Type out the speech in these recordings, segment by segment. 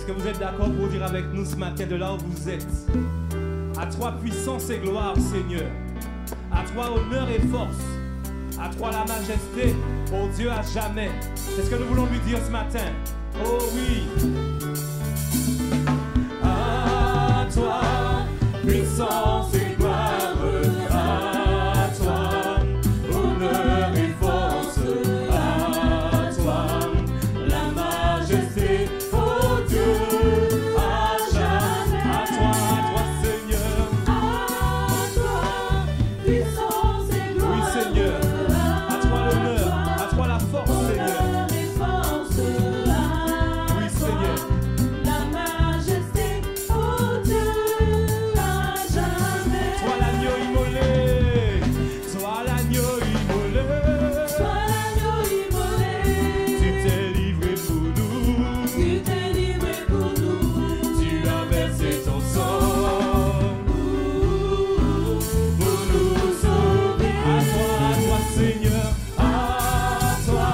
que vous êtes d'accord pour dire avec nous ce matin de là où vous êtes? À toi puissance et gloire, Seigneur. À toi honneur et force. À toi la majesté, ô Dieu à jamais. C'est ce que nous voulons lui dire ce matin. Oh oui. À toi puissance et gloire. À toi honneur et force. À toi la majesté, ô Dieu à jamais. À toi Seigneur. À toi puissance et gloire. Oui Seigneur. À toi l'honneur. À toi la force Seigneur. Oui Seigneur. La majesté, ô Dieu à jamais. Toi l'agneau immolé. Toi l'agneau immolé. Toi l'agneau immolé. Tu t'es livré pour nous. Tu t'es livré pour nous. Tu as versé ton sang pour nous sauver. À toi Seigneur. À toi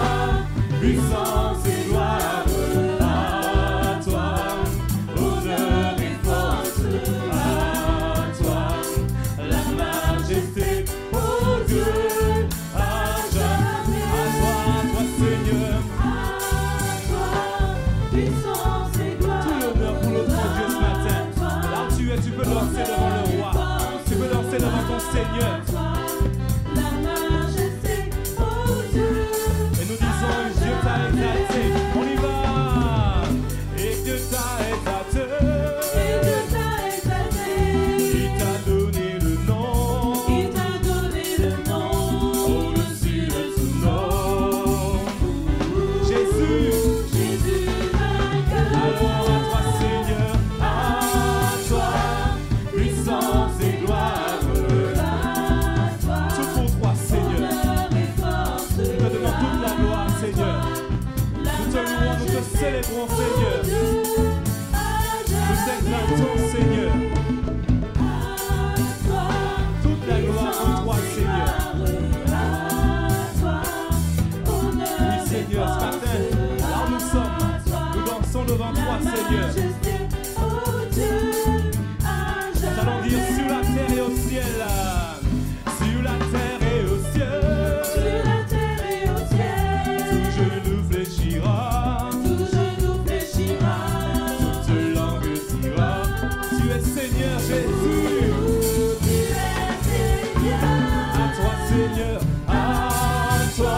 puissance et gloire. À toi honneur et force. À toi la majesté, ô Dieu à jamais. À toi Seigneur. À toi puissance et gloire. Tout l'honneur pour notre Dieu ce matin. Là où tu es, tu peux danser devant le roi. Tu peux danser devant ton Seigneur. La majesté, ô Dieu. Et nous disons, Dieu t'a exalté. On y va. Et Dieu t'a exalté. Et Dieu t'a exalté. Il t'a donné le nom. Il t'a donné le nom. Au-dessus de tout nom. Jésus. Jésus vainqueur. Alors à toi Seigneur. À toi puissance et gloire. À toi Tout pour toi Seigneur. honneur et force. Nous te demandons toute la gloire Seigneur. Nous te louons, nous te célébrons Seigneur. Nous t'exaltons Seigneur. Toute la gloire pour toi Seigneur. Oui Seigneur, ce matin, là où nous sommes, nous dansons devant toi Seigneur. Nous allons dire sur la terre et au ciel. Sur la terre et au ciel. Tout genou fléchira. Toute langue dira. Tu es Seigneur Jésus. À toi Seigneur. À toi.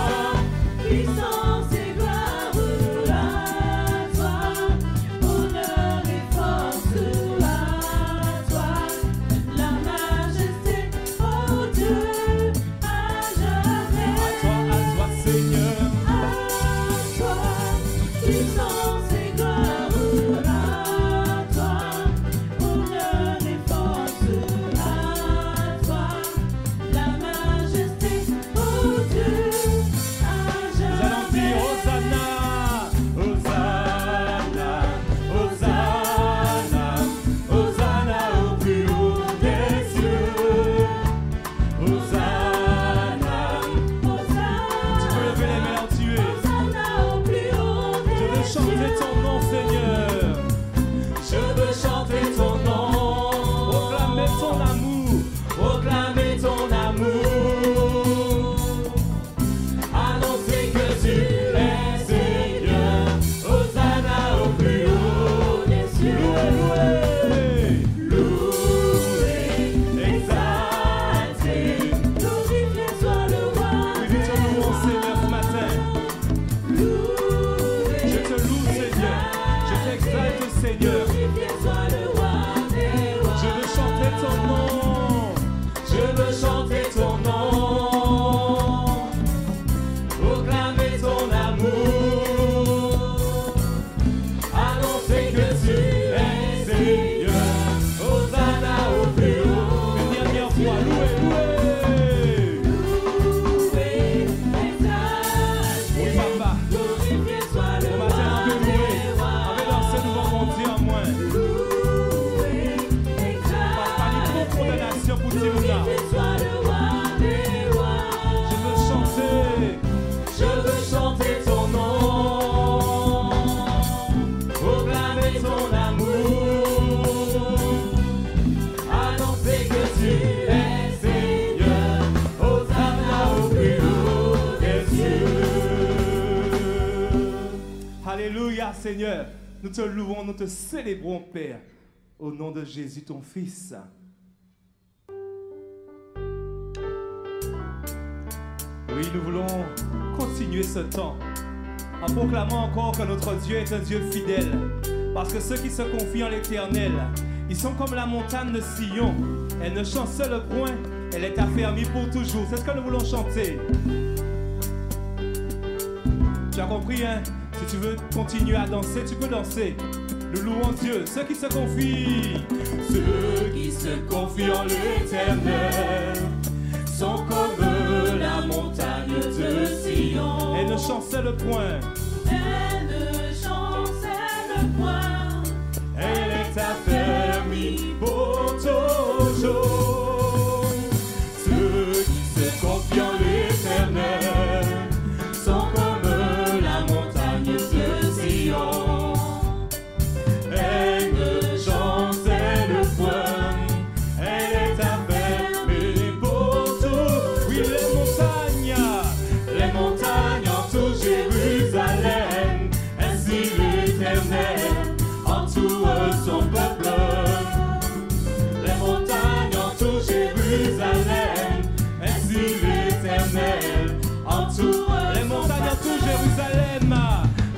Puissance et gloire à toi, honneur et force à toi, la majesté, ô Dieu à jamais. À toi Seigneur. À toi, puissance et gloire à toi, honneur et force à toi, la majesté, ô Dieu à jamais. Nous allons dire Hosanna, Hosanna, Hosanna, Hosanna au plus haut des cieux. Hosanna. Tu peux lever les mains là où tu es. Je veux chanter ton nom Seigneur. Je veux chanter ton nom. Proclamer ton amour. Proclamer ton amour. Annoncer que tu es Seigneur. Hosanna au plus haut des cieux. Loué, loué, exalté. Glorifié soit le roi. Oui, nous te louons Seigneur ce matin. Je te loue Seigneur. Je t'exalte Seigneur. Glorifié soit le roi des rois. Je veux chanter ton nom. Je veux chanter ton nom. Proclamer ton amour. Annoncer que tu es Seigneur. Hosanna au plus haut. Une dernière fois, loué, loué. Loué, exalté. Oui, papa. Glorifié soit le Au roi matin, on veut louer. des rois. On veut danser devant mon Dieu en moi. Alléluia, Seigneur. Nous te louons, nous te célébrons, Père. Au nom de Jésus, ton Fils. Oui, nous voulons continuer ce temps en proclamant encore que notre Dieu est un Dieu fidèle. Parce que ceux qui se confient en l'Éternel, ils sont comme la montagne de Sion. Elle ne chancelle point, elle est affermie pour toujours. C'est ce que nous voulons chanter. Tu as compris, hein? Si tu veux continuer à danser, tu peux danser. Nous louons Dieu. Ceux qui se confient en l'Éternel sont comme la montagne de Sion. Elle ne chancelle point. Elle ne chancelle point. Elle est affermie pour toujours. Ceux qui se confient en l'Éternel sont comme la montagne de Sion. Elle ne chancelle point. Elle est affermie pour tout. Oui, les montagnes entourent Jérusalem. Ainsi l'Éternel entoure son peuple. Les montagnes entourent Jérusalem. Ainsi l'Éternel entoure. Les montagnes entourent Jérusalem.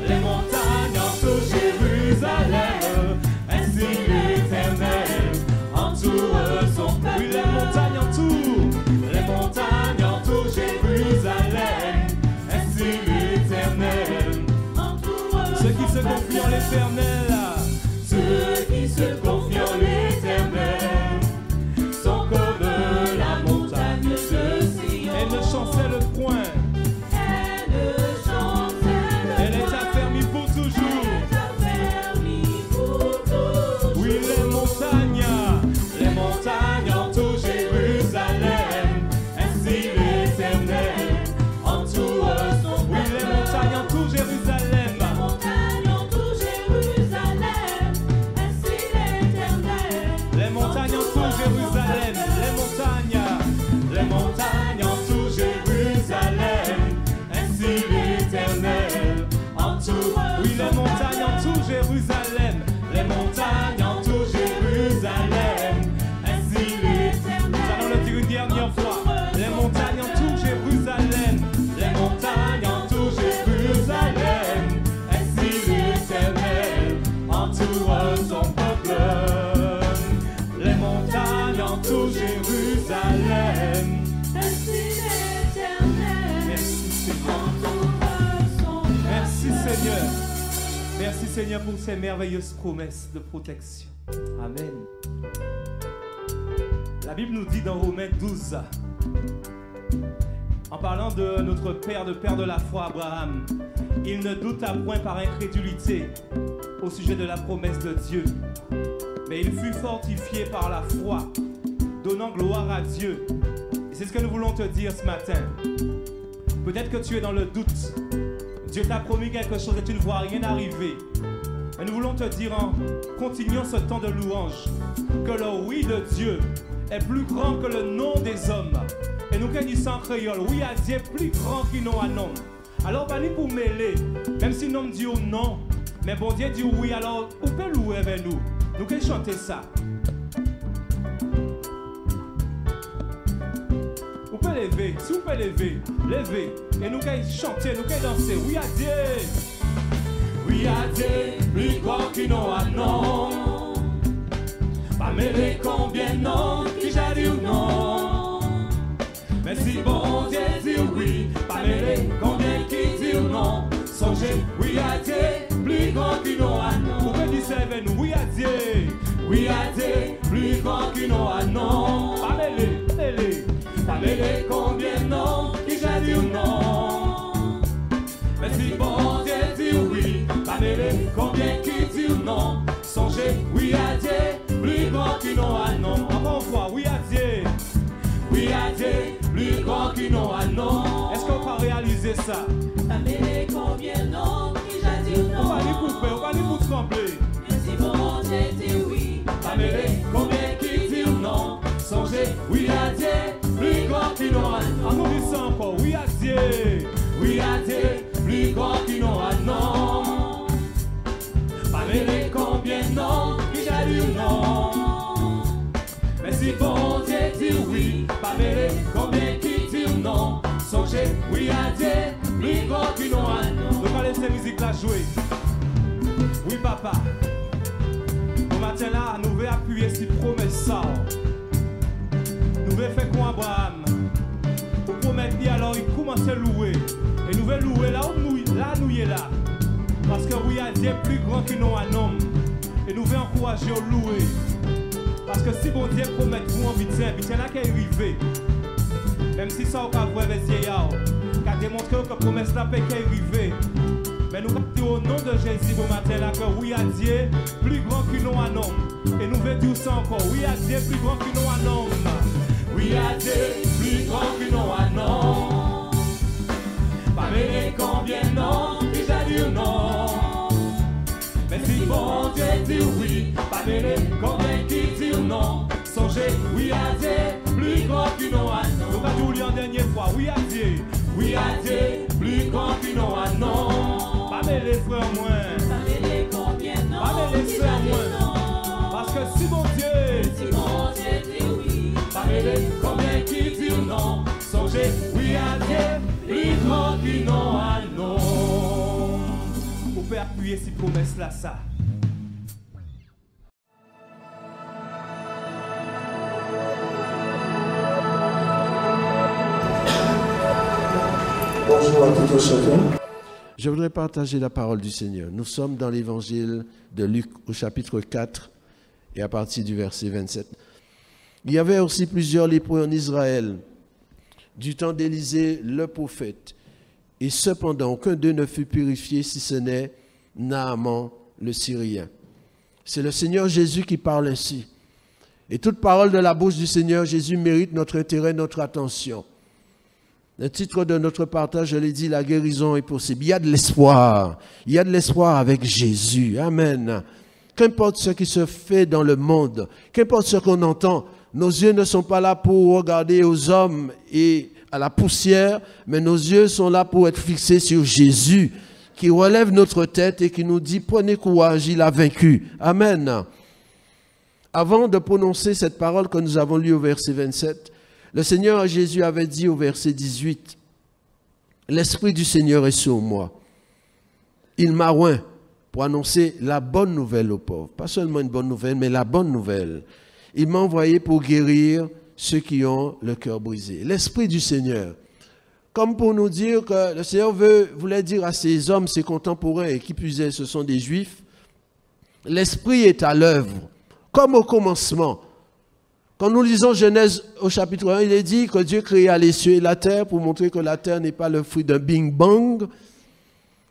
Les montagnes entourent Jérusalem. Ainsi l'Éternel entoure son peuple. Oui, les montagnes entourent. Les montagnes entourent Jérusalem. Ainsi l'Éternel Entoure ceux qui se confient en l'Éternel. Ceux qui se confient en l'Éternel sont comme la montagne de Sion. Elle ne chancelle point. Elle ne chancelle Elle est point. affermie pour toujours. Elle est affermie pour toujours. Oui, les montagnes entourent Jérusalem. Ainsi l'Éternel entoure son peuple. Oui, les montagnes entourent Jérusalem. Les montagnes entourent Jérusalem. Ainsi l'Éternel. Les montagnes entourent Jérusalem. Les montagnes entourent Jérusalem. Ainsi l'Éternel entoure. Oui, les montagnes entourent Jérusalem. Les montagnes entourent Jérusalem. Ainsi l'Éternel. Nous allons le dire une dernière fois. Les montagnes entourent Jérusalem. Les montagnes entourent Jérusalem. Ainsi l'Éternel entoure son peuple. Les montagnes entourent Jérusalem. Ainsi l'Éternel Merci Seigneur. entoure son peuple. Merci Seigneur. Merci Seigneur pour ces merveilleuses promesses de protection. Amen. La Bible nous dit dans Romains 12, en parlant de notre père de la foi, Abraham, il ne douta point par incrédulité au sujet de la promesse de Dieu, mais il fut fortifié par la foi, donnant gloire à Dieu. Et c'est ce que nous voulons te dire ce matin. Peut-être que tu es dans le doute. Dieu t'a promis quelque chose et tu ne vois rien arriver. Mais nous voulons te dire en continuant ce temps de louange que le oui de Dieu est plus grand que le non des hommes. Et nous qui disons en créole, oui à Dieu est plus grand qu'il non à non. Alors pas pour mêler, même si nous dit non, mais bon Dieu dit oui, alors on peut louer avec nous. Nous qui chanter ça. Vous pouvez lever, si vous pouvez lever, levez. Et nous qui chanter, nous qui danser, oui à Dieu. Oui à Dieu, plus grand qu'il non à non. Pas mêler combien non, qui j'ai dit ou non. Mais si bon Dieu dit oui, pas mêler combien qui dit ou non. Songez, oui à Dieu, plus grand qu'il non à non. Vous pouvez dire ça avec nous, oui à Dieu. Oui à Dieu, plus grand qu'il non à non. Pas mêler, pas mêler combien non, qui j'ai dit ou non. Mais si bon Dieu dit oui, pas mêler combien qui dit ou non. Songez, oui à Dieu, plus grand qu'il non à non. Encore une fois, oui à Dieu. Oui à Dieu, plus grand qu'il non à non. Est-ce qu'on va réaliser ça? Pas mêler combien non, qui j'ai dit ou non. On va aller pour faire, on va aller pour trembler. Mais si bon Dieu dit oui, Pas mêler combien qui dit ou non. Songez, oui à Dieu, plus grand qu'il non à non. On dit ça encore, oui à Dieu. Oui à Dieu, plus grand qu'il non à non. musique la jouer. Oui, papa. Au matin là, nous voulons appuyer sur promesse ça. Nous voulons faire quoi, Abraham? Pour promettre, alors il commence à louer. Et nous voulons louer là où nous sommes là. Parce que oui, Dieu est plus grand que nous un homme. Et nous voulons encourager à louer. Parce que si bon Dieu promet pour un bitien là qui est arrivé. Même si ça, on va voir les vieillards, qui a démontré que la promesse là peut arriver. Mais nous disons au nom de Jésus au matin là que oui à Dieu plus grand que nous un homme. Et nous voulons dire ça encore. Oui à Dieu plus grand que nous un homme. Oui à Dieu plus grand que nous un homme. Pas mêler combien non, déjà dit non. Mais si bon Dieu dit oui, pas mêler combien qui dit non. Songez, oui à Dieu plus grand que nous un homme. Nous allons dire en dernière fois, oui à Dieu. Oui à Dieu plus grand que nous un homme. Pas mêler frères moins. Pas mêler combien non. Pas mêler frères moins. Parce que si mon Dieu dit oui, pas mêler combien qui dit non. Songez, oui à Dieu plus grand que nous un homme. Vous pouvez appuyer ces promesses là ça. Bonjour à tous et chacun. Je voudrais partager la parole du Seigneur. Nous sommes dans l'évangile de Luc au chapitre 4 et à partir du verset 27. Il y avait aussi plusieurs lépreux en Israël du temps d'Élisée le prophète. Et cependant, aucun d'eux ne fut purifié si ce n'est Naaman le Syrien. C'est le Seigneur Jésus qui parle ainsi. Et toute parole de la bouche du Seigneur Jésus mérite notre intérêt, notre attention. Le titre de notre partage, je l'ai dit, la guérison est possible. Il y a de l'espoir. Il y a de l'espoir avec Jésus. Amen. Qu'importe ce qui se fait dans le monde, qu'importe ce qu'on entend, nos yeux ne sont pas là pour regarder aux hommes et à la poussière, mais nos yeux sont là pour être fixés sur Jésus, qui relève notre tête et qui nous dit, prenez courage, il a vaincu. Amen. Avant de prononcer cette parole que nous avons lue au verset 27, le Seigneur Jésus avait dit au verset 18, « L'Esprit du Seigneur est sur moi. Il m'a oint pour annoncer la bonne nouvelle aux pauvres. » Pas seulement une bonne nouvelle, mais la bonne nouvelle. Il m'a envoyé pour guérir ceux qui ont le cœur brisé. L'Esprit du Seigneur. Comme pour nous dire que le Seigneur voulait dire à ces hommes, ses contemporains, et qui plus est, ce sont des Juifs, l'Esprit est à l'œuvre, comme au commencement. Quand nous lisons Genèse au chapitre 1, il est dit que Dieu créa les cieux et la terre pour montrer que la terre n'est pas le fruit d'un bing-bang,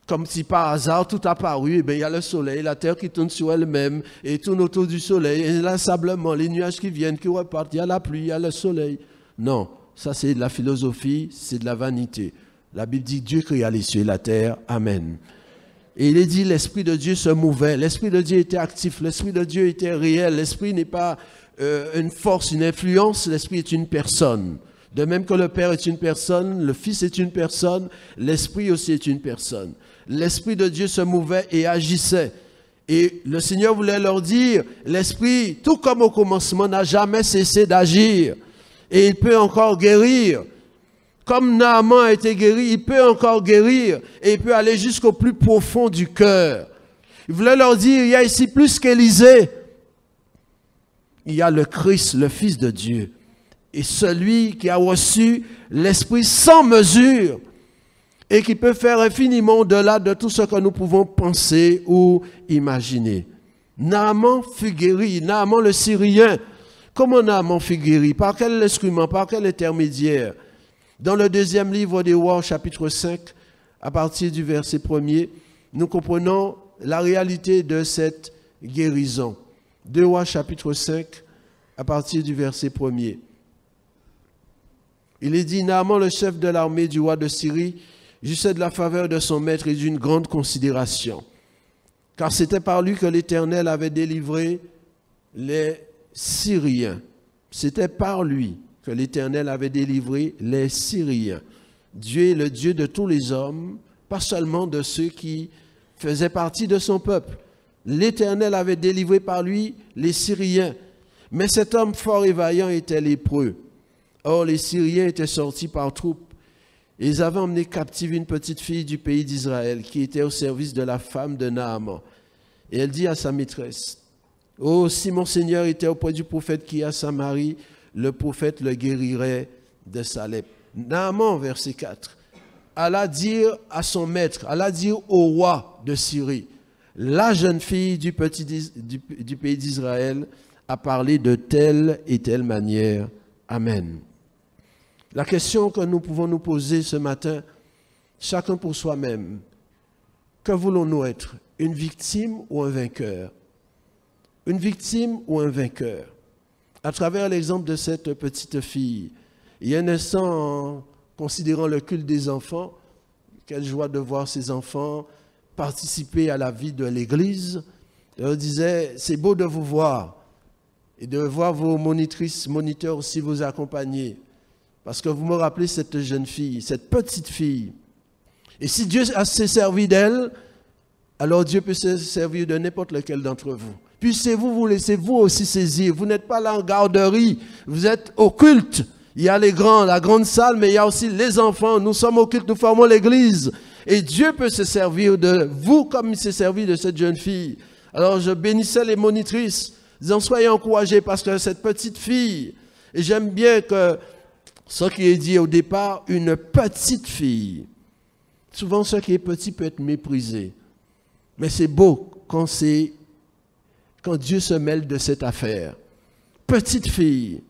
comme si par hasard tout apparu, et bien il y a le soleil, la terre qui tourne sur elle-même et tourne autour du soleil, et inlassablement les nuages qui viennent, qui repartent, il y a la pluie, il y a le soleil. Non, ça c'est de la philosophie, c'est de la vanité. La Bible dit Dieu créa les cieux et la terre, amen. Et il est dit l'Esprit de Dieu se mouvait, l'Esprit de Dieu était actif, l'Esprit de Dieu était réel, l'Esprit n'est pas une force, une influence, l'Esprit est une personne. De même que le Père est une personne, le Fils est une personne, l'Esprit aussi est une personne. L'Esprit de Dieu se mouvait et agissait. Et le Seigneur voulait leur dire, l'Esprit, tout comme au commencement, n'a jamais cessé d'agir. Et il peut encore guérir. Comme Naaman a été guéri, il peut encore guérir. Et il peut aller jusqu'au plus profond du cœur. Il voulait leur dire, il y a ici plus qu'Élisée. Il y a le Christ, le Fils de Dieu. Et celui qui a reçu l'Esprit sans mesure et qui peut faire infiniment au-delà de tout ce que nous pouvons penser ou imaginer. Naaman fut guéri, Naaman le Syrien. Comment Naaman fut guéri? Par quel instrument? Par quel intermédiaire? Dans le deuxième livre des Rois, chapitre 5, à partir du verset 1er, nous comprenons la réalité de cette guérison. 2 Rois, chapitre 5, à partir du verset 1er. Il est dit, Naaman, le chef de l'armée du roi de Syrie, jouissait de la faveur de son maître et d'une grande considération. Car c'était par lui que l'Éternel avait délivré les Syriens. C'était par lui que l'Éternel avait délivré les Syriens. Dieu est le Dieu de tous les hommes, pas seulement de ceux qui faisaient partie de son peuple. L'Éternel avait délivré par lui les Syriens. Mais cet homme fort et vaillant était lépreux. Or, les Syriens étaient sortis par troupes Et ils avaient emmené captive une petite fille du pays d'Israël qui était au service de la femme de Naaman. Et elle dit à sa maîtresse, « Oh, si mon Seigneur était auprès du prophète qui est à Samarie, le prophète le guérirait de sa lèpre. » Naaman, verset 4, alla dire à son maître, alla dire au roi de Syrie, « La jeune fille du pays d'Israël a parlé de telle et telle manière. Amen. » La question que nous pouvons nous poser ce matin, chacun pour soi-même, que voulons-nous être? Une victime ou un vainqueur? Une victime ou un vainqueur? À travers l'exemple de cette petite fille, il y a un instant, en considérant le culte des enfants, quelle joie de voir ces enfants participer à la vie de l'Église. Je disais, c'est beau de vous voir et de voir vos monitrices, moniteurs aussi vous accompagner. Parce que vous me rappelez cette jeune fille, cette petite fille. Et si Dieu s'est servi d'elle, alors Dieu peut se servir de n'importe lequel d'entre vous. Puissiez-vous vous laisser vous aussi saisir. Vous n'êtes pas là en garderie, vous êtes au culte. Il y a les grands, la grande salle, mais il y a aussi les enfants. Nous sommes au culte, nous formons l'Église. Et Dieu peut se servir de vous comme il s'est servi de cette jeune fille. Alors je bénissais les monitrices, disant soyez encouragés parce que cette petite fille, et j'aime bien que ce qui est dit au départ, une petite fille. Souvent, ce qui est petit peut être méprisé. Mais c'est beau quand Dieu se mêle de cette affaire. Petite fille.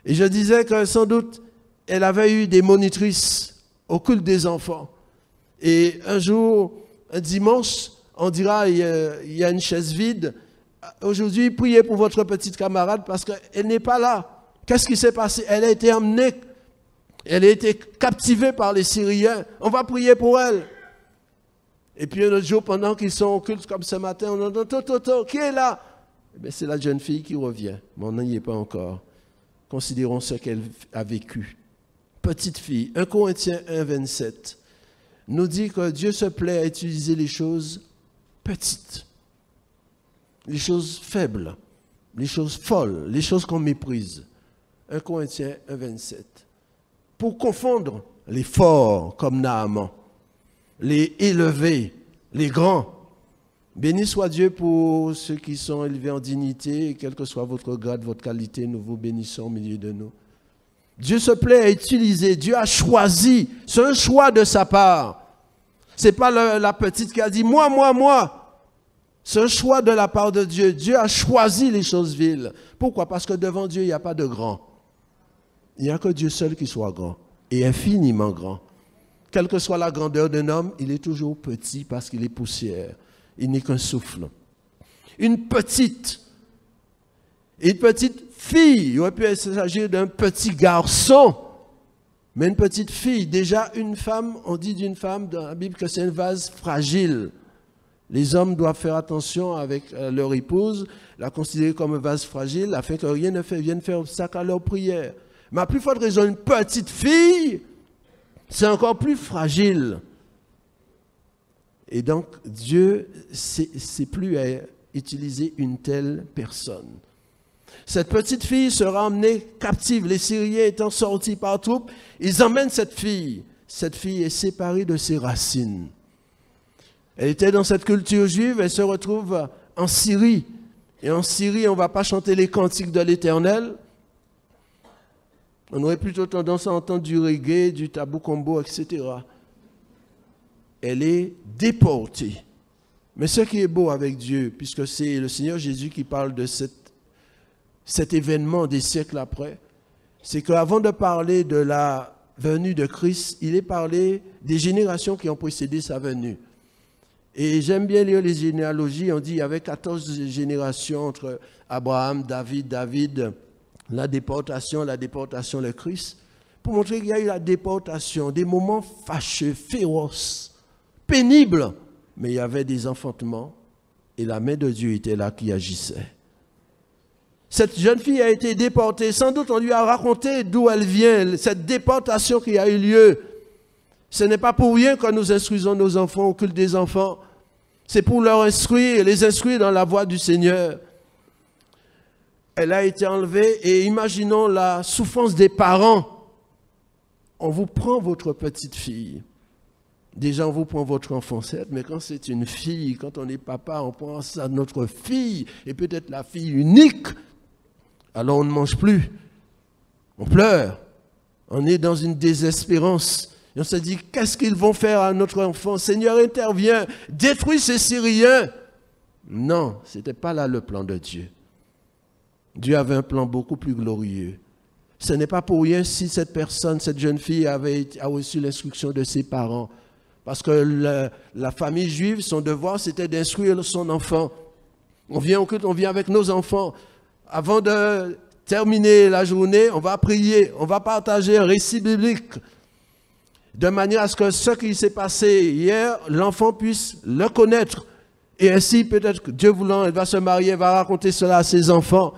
Et je disais que sans doute, elle avait eu des monitrices au culte des enfants. Et un jour, un dimanche, on dira, il y a une chaise vide. Aujourd'hui, priez pour votre petite camarade parce qu'elle n'est pas là. Qu'est-ce qui s'est passé? Elle a été emmenée, elle a été captivée par les Syriens. On va prier pour elle. Et puis un autre jour, pendant qu'ils sont au culte comme ce matin, on entend, qui est là? Eh c'est la jeune fille qui revient. Mais on n'y est pas encore. Considérons ce qu'elle a vécu. Petite fille, 1 Corinthiens 1, 27, nous dit que Dieu se plaît à utiliser les choses petites, les choses faibles, les choses folles, les choses qu'on méprise. 1 Corinthiens 1, 27. Pour confondre les forts comme Naaman, les élevés, les grands. Béni soit Dieu pour ceux qui sont élevés en dignité, et quel que soit votre grade, votre qualité, nous vous bénissons au milieu de nous. Dieu se plaît à utiliser, Dieu a choisi, c'est un choix de sa part. Ce n'est pas la petite qui a dit moi. C'est un choix de la part de Dieu. Dieu a choisi les choses viles. Pourquoi? Parce que devant Dieu, il n'y a pas de grand. Il n'y a que Dieu seul qui soit grand et infiniment grand. Quelle que soit la grandeur d'un homme, il est toujours petit parce qu'il est poussière. Il n'est qu'un souffle. Une petite fille, il aurait pu s'agir d'un petit garçon, mais une petite fille, déjà une femme, on dit d'une femme dans la Bible que c'est un vase fragile. Les hommes doivent faire attention avec leur épouse, la considérer comme un vase fragile, afin que rien ne vienne faire obstacle à leur prière. Mais à plus forte raison, une petite fille, c'est encore plus fragile. Et donc, Dieu sait plus à utiliser une telle personne. Cette petite fille sera emmenée captive. Les Syriens étant sortis par troupes, ils emmènent cette fille. Cette fille est séparée de ses racines. Elle était dans cette culture juive, elle se retrouve en Syrie. Et en Syrie, on ne va pas chanter les cantiques de l'Éternel. On aurait plutôt tendance à entendre du reggae, du tabou combo, etc. Elle est déportée. Mais ce qui est beau avec Dieu, puisque c'est le Seigneur Jésus qui parle de cet événement des siècles après, c'est qu'avant de parler de la venue de Christ, il est parlé des générations qui ont précédé sa venue. Et j'aime bien lire les généalogies, on dit qu'il y avait 14 générations entre Abraham, David, la déportation, le Christ, pour montrer qu'il y a eu la déportation, des moments fâcheux, féroces, pénibles, mais il y avait des enfantements et la main de Dieu était là qui agissait. Cette jeune fille a été déportée, sans doute on lui a raconté d'où elle vient, cette déportation qui a eu lieu. Ce n'est pas pour rien que nous instruisons nos enfants au culte des enfants, c'est pour les instruire dans la voie du Seigneur. Elle a été enlevée et imaginons la souffrance des parents on vous prend votre petite fille. Déjà, on vous prend votre enfant, certes, mais quand c'est une fille, quand on est papa, on pense à notre fille, et peut-être la fille unique. Alors on ne mange plus. On pleure. On est dans une désespérance. Et on se dit, qu'est-ce qu'ils vont faire à notre enfant? Seigneur, intervient, détruis ces Syriens. Non, ce n'était pas là le plan de Dieu. Dieu avait un plan beaucoup plus glorieux. Ce n'est pas pour rien si cette personne, cette jeune fille a reçu l'instruction de ses parents. Parce que la famille juive, son devoir, c'était d'instruire son enfant. On vient au culte, on vient avec nos enfants. Avant de terminer la journée, on va prier, on va partager un récit biblique. De manière à ce que ce qui s'est passé hier, l'enfant puisse le connaître. Et ainsi, peut-être que Dieu voulant, elle va se marier, elle va raconter cela à ses enfants.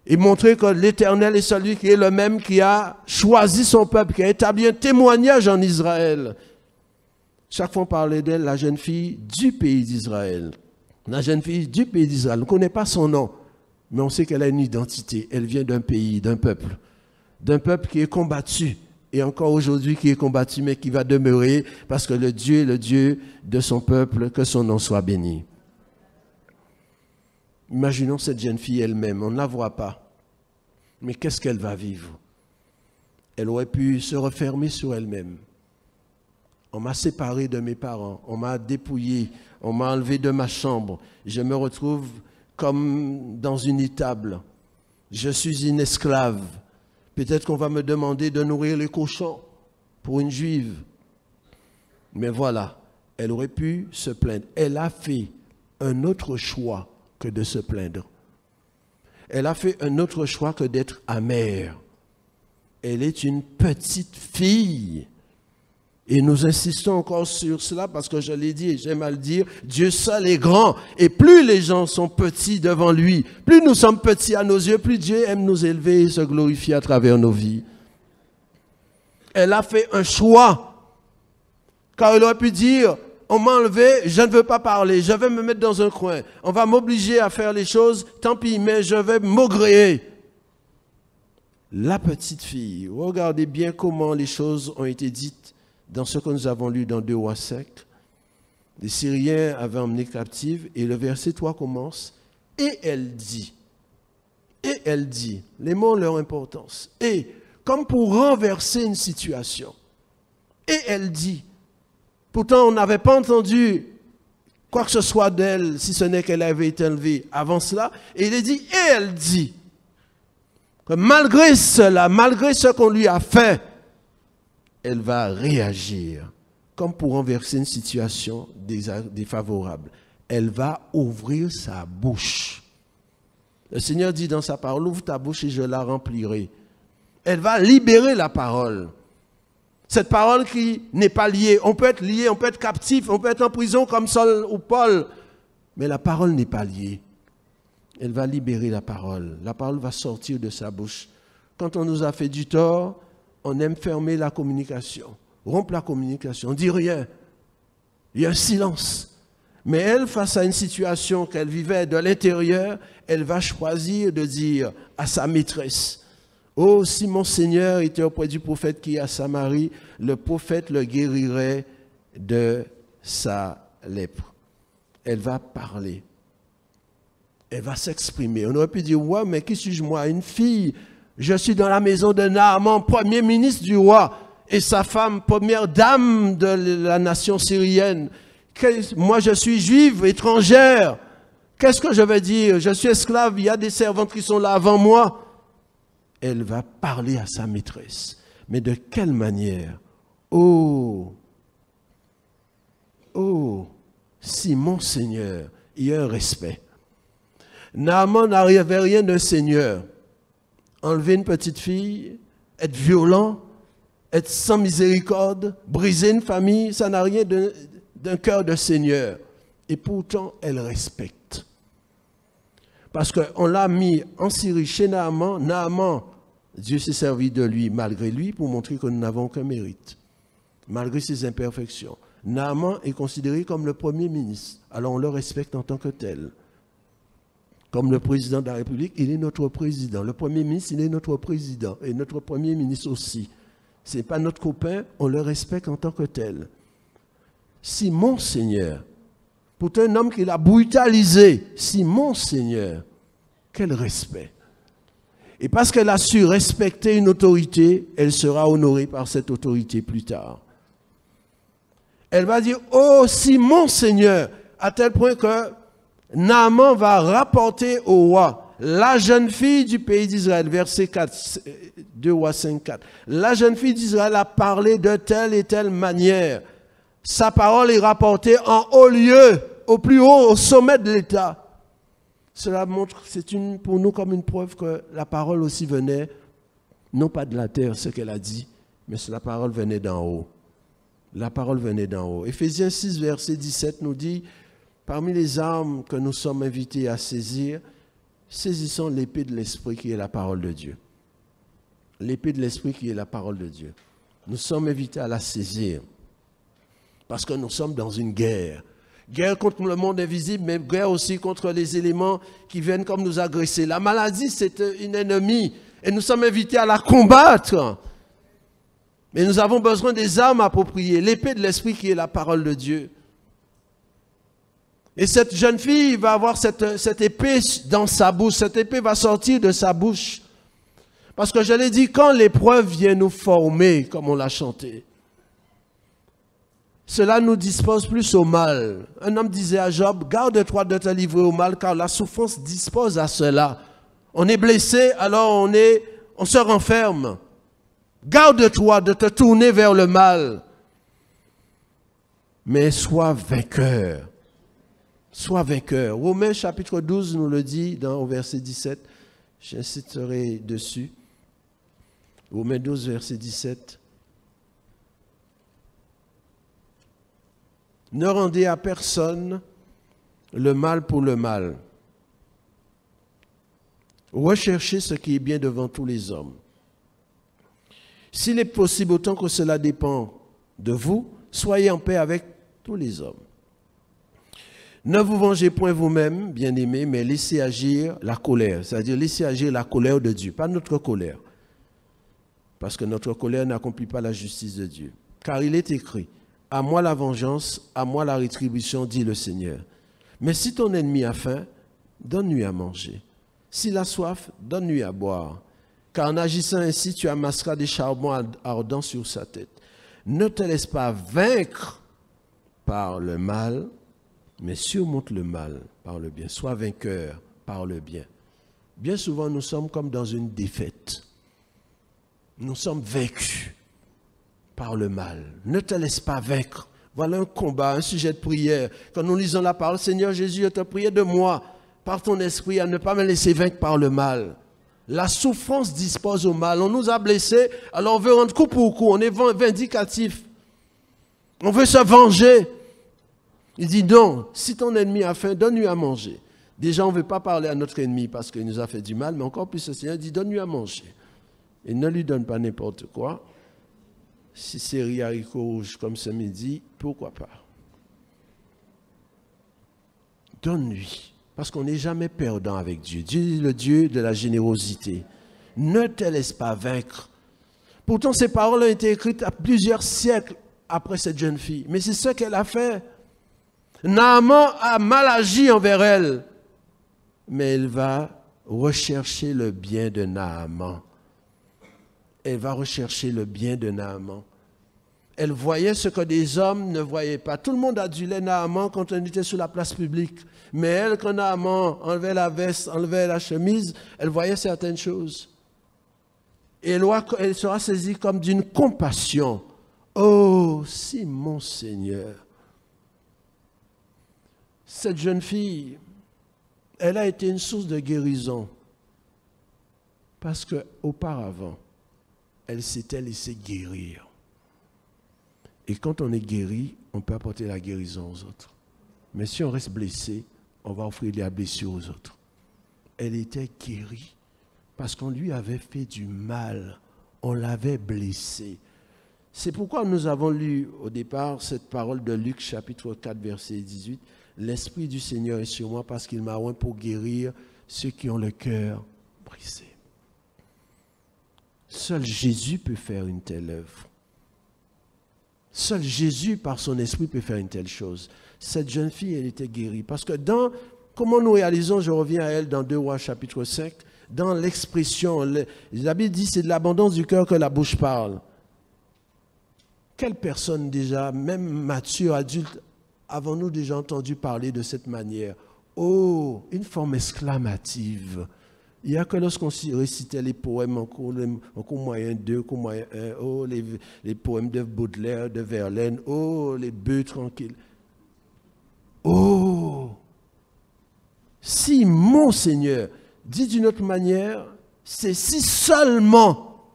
Et montrer que l'Éternel est celui qui est le même, qui a choisi son peuple, qui a établi un témoignage en Israël. Chaque fois on parlait d'elle, la jeune fille du pays d'Israël. La jeune fille du pays d'Israël. On ne connaît pas son nom, mais on sait qu'elle a une identité. Elle vient d'un pays, d'un peuple qui est combattu. Et encore aujourd'hui qui est combattu, mais qui va demeurer, parce que le Dieu est le Dieu de son peuple, que son nom soit béni. Imaginons cette jeune fille elle-même, on ne la voit pas. Mais qu'est-ce qu'elle va vivre? Elle aurait pu se refermer sur elle-même. On m'a séparé de mes parents, on m'a dépouillé, on m'a enlevé de ma chambre. Je me retrouve comme dans une étable. Je suis une esclave. Peut-être qu'on va me demander de nourrir les cochons pour une juive. Mais voilà, elle aurait pu se plaindre. Elle a fait un autre choix que de se plaindre. Elle a fait un autre choix que d'être amère. Elle est une petite fille. Et nous insistons encore sur cela parce que je l'ai dit et j'aime à le dire, Dieu seul est grand. Et plus les gens sont petits devant lui, plus nous sommes petits à nos yeux, plus Dieu aime nous élever et se glorifier à travers nos vies. Elle a fait un choix. Car elle aurait pu dire, on m'a enlevé, je ne veux pas parler, je vais me mettre dans un coin. On va m'obliger à faire les choses, tant pis, mais je vais maugréer. La petite fille, regardez bien comment les choses ont été dites dans ce que nous avons lu dans 2 Rois 5. Les Syriens avaient emmené captive et le verset 3 commence. Et elle dit, les mots ont leur importance. Et, comme pour renverser une situation. Et elle dit, pourtant on n'avait pas entendu quoi que ce soit d'elle, si ce n'est qu'elle avait été enlevée avant cela. Et il est dit, et elle dit, que malgré cela, malgré ce qu'on lui a fait, elle va réagir comme pour renverser une situation défavorable. Elle va ouvrir sa bouche. Le Seigneur dit dans sa parole, ouvre ta bouche et je la remplirai. Elle va libérer la parole. Cette parole qui n'est pas liée. On peut être lié, on peut être captif, on peut être en prison comme Saul ou Paul. Mais la parole n'est pas liée. Elle va libérer la parole. La parole va sortir de sa bouche. Quand on nous a fait du tort, on aime fermer la communication, rompre la communication, on ne dit rien. Il y a un silence. Mais elle, face à une situation qu'elle vivait de l'intérieur, elle va choisir de dire à sa maîtresse, « Oh, si mon Seigneur était auprès du prophète qui est à Samarie, le prophète le guérirait de sa lèpre. » Elle va parler. Elle va s'exprimer. On aurait pu dire, « Ouais, mais qui suis-je moi? Une fille. Je suis dans la maison de Naaman, premier ministre du roi, et sa femme, première dame de la nation syrienne. Moi, je suis juive, étrangère. Qu'est-ce que je vais dire? Je suis esclave, il y a des servantes qui sont là avant moi. » Elle va parler à sa maîtresse. Mais de quelle manière? Oh, si mon Seigneur, il y a un respect. Naaman n'avait rien d'un Seigneur. Enlever une petite fille, être violent, être sans miséricorde, briser une famille, ça n'a rien d'un cœur de Seigneur. Et pourtant, elle respecte. Parce qu'on l'a mis en Syrie chez Naaman. Naaman, Dieu s'est servi de lui malgré lui pour montrer que nous n'avons aucun mérite. Malgré ses imperfections. Naaman est considéré comme le premier ministre. Alors on le respecte en tant que tel. Comme le président de la République, il est notre président. Le Premier ministre, il est notre président. Et notre Premier ministre aussi. Ce n'est pas notre copain, on le respecte en tant que tel. Si mon Seigneur, pour un homme qui l'a brutalisé, si mon Seigneur, quel respect. Et parce qu'elle a su respecter une autorité, elle sera honorée par cette autorité plus tard. Elle va dire, oh, si mon Seigneur, à tel point que Naaman va rapporter au roi, la jeune fille du pays d'Israël, verset 4, 2 Rois 5, 4. La jeune fille d'Israël a parlé de telle et telle manière. Sa parole est rapportée en haut lieu, au plus haut, au sommet de l'État. Cela montre, c'est pour nous comme une preuve que la parole aussi venait, non pas de la terre, ce qu'elle a dit, mais la parole venait d'en haut. La parole venait d'en haut. Éphésiens 6, verset 17 nous dit, parmi les armes que nous sommes invités à saisir, saisissons l'épée de l'Esprit qui est la parole de Dieu. L'épée de l'Esprit qui est la parole de Dieu. Nous sommes invités à la saisir parce que nous sommes dans une guerre. Guerre contre le monde invisible, mais guerre aussi contre les éléments qui viennent comme nous agresser. La maladie, c'est une ennemie et nous sommes invités à la combattre. Mais nous avons besoin des armes appropriées, l'épée de l'Esprit qui est la parole de Dieu. Et cette jeune fille va avoir cette épée dans sa bouche, cette épée va sortir de sa bouche. Parce que je l'ai dit, quand l'épreuve vient nous former, comme on l'a chanté, cela nous dispose plus au mal. Un homme disait à Job, garde-toi de te livrer au mal, car la souffrance dispose à cela. On est blessé, alors on se renferme. Garde-toi de te tourner vers le mal. Mais sois vainqueur. Sois vainqueur. Romains chapitre 12 nous le dit au verset 17. J'insisterai dessus. Romains 12, verset 17. Ne rendez à personne le mal pour le mal. Recherchez ce qui est bien devant tous les hommes. S'il est possible, autant que cela dépend de vous, soyez en paix avec tous les hommes. Ne vous vengez point vous-même, bien-aimés, mais laissez agir la colère. C'est-à-dire laissez agir la colère de Dieu, pas notre colère. Parce que notre colère n'accomplit pas la justice de Dieu. Car il est écrit, à moi la vengeance, à moi la rétribution, dit le Seigneur. Mais si ton ennemi a faim, donne-lui à manger. S'il a soif, donne-lui à boire. Car en agissant ainsi, tu amasseras des charbons ardents sur sa tête. Ne te laisse pas vaincre par le mal, mais surmonte le mal par le bien. Sois vainqueur par le bien. Bien souvent, nous sommes comme dans une défaite. Nous sommes vaincus par le mal. Ne te laisse pas vaincre. Voilà un combat, un sujet de prière. Quand nous lisons la parole, Seigneur Jésus, je te prie de moi, par ton esprit, à ne pas me laisser vaincre par le mal. La souffrance dispose au mal. On nous a blessés, alors on veut rendre coup pour coup. On est vindicatif. On veut se venger. Il dit non, si ton ennemi a faim, donne-lui à manger. Déjà, on ne veut pas parler à notre ennemi parce qu'il nous a fait du mal, mais encore plus, le Seigneur dit donne-lui à manger. Et ne lui donne pas n'importe quoi. Si c'est riz haricots rouges comme ce midi, pourquoi pas? Donne-lui. Parce qu'on n'est jamais perdant avec Dieu. Dieu est le Dieu de la générosité. Ne te laisse pas vaincre. Pourtant, ces paroles ont été écrites à plusieurs siècles après cette jeune fille. Mais c'est ce qu'elle a fait. Naaman a mal agi envers elle. Mais elle va rechercher le bien de Naaman. Elle va rechercher le bien de Naaman. Elle voyait ce que des hommes ne voyaient pas. Tout le monde adulait Naaman quand on était sur la place publique. Mais elle, quand Naaman enlevait la veste, enlevait la chemise, elle voyait certaines choses. Et elle sera saisie comme d'une compassion. Oh, si mon Seigneur. Cette jeune fille, elle a été une source de guérison. Parce qu'auparavant, elle s'était laissée guérir. Et quand on est guéri, on peut apporter la guérison aux autres. Mais si on reste blessé, on va offrir la blessure aux autres. Elle était guérie parce qu'on lui avait fait du mal. On l'avait blessée. C'est pourquoi nous avons lu au départ cette parole de Luc chapitre 4 verset 18. L'Esprit du Seigneur est sur moi parce qu'il m'a oint pour guérir ceux qui ont le cœur brisé. Seul Jésus peut faire une telle œuvre. Seul Jésus, par son esprit, peut faire une telle chose. Cette jeune fille, elle était guérie. Parce que comment nous réalisons, je reviens à elle dans 2 Rois chapitre 5, dans l'expression, la Bible dit c'est de l'abondance du cœur que la bouche parle. Quelle personne déjà, même mature, adulte, avons-nous déjà entendu parler de cette manière? Oh, une forme exclamative. Il n'y a que lorsqu'on récitait les poèmes en cours moyen 2, cours moyen 1, oh, les poèmes de Baudelaire, de Verlaine, oh, les bœufs tranquilles. Oh, si mon Seigneur, dit d'une autre manière, c'est si seulement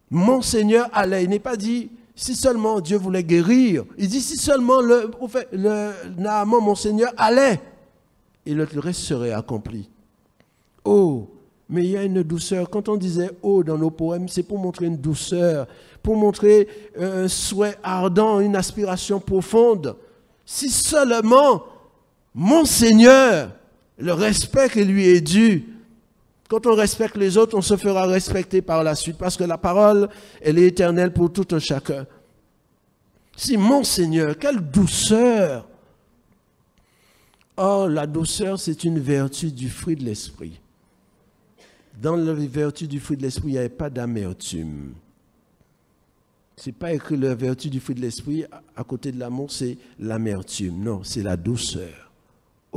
mon Seigneur allait. Il n'est pas dit si seulement Dieu voulait guérir. Il dit si seulement le Naaman, mon Seigneur, allait. Et le reste serait accompli. Oh, mais il y a une douceur. Quand on disait oh dans nos poèmes, c'est pour montrer une douceur, pour montrer un souhait ardent, une aspiration profonde. Si seulement mon Seigneur, le respect qui lui est dû, quand on respecte les autres, on se fera respecter par la suite, parce que la parole, elle est éternelle pour tout un chacun. Si mon Seigneur, quelle douceur! Oh, la douceur, c'est une vertu du fruit de l'esprit. Dans la vertu du fruit de l'esprit, il n'y avait pas d'amertume. Ce n'est pas écrit la vertu du fruit de l'esprit, à côté de l'amour, c'est l'amertume. Non, c'est la douceur.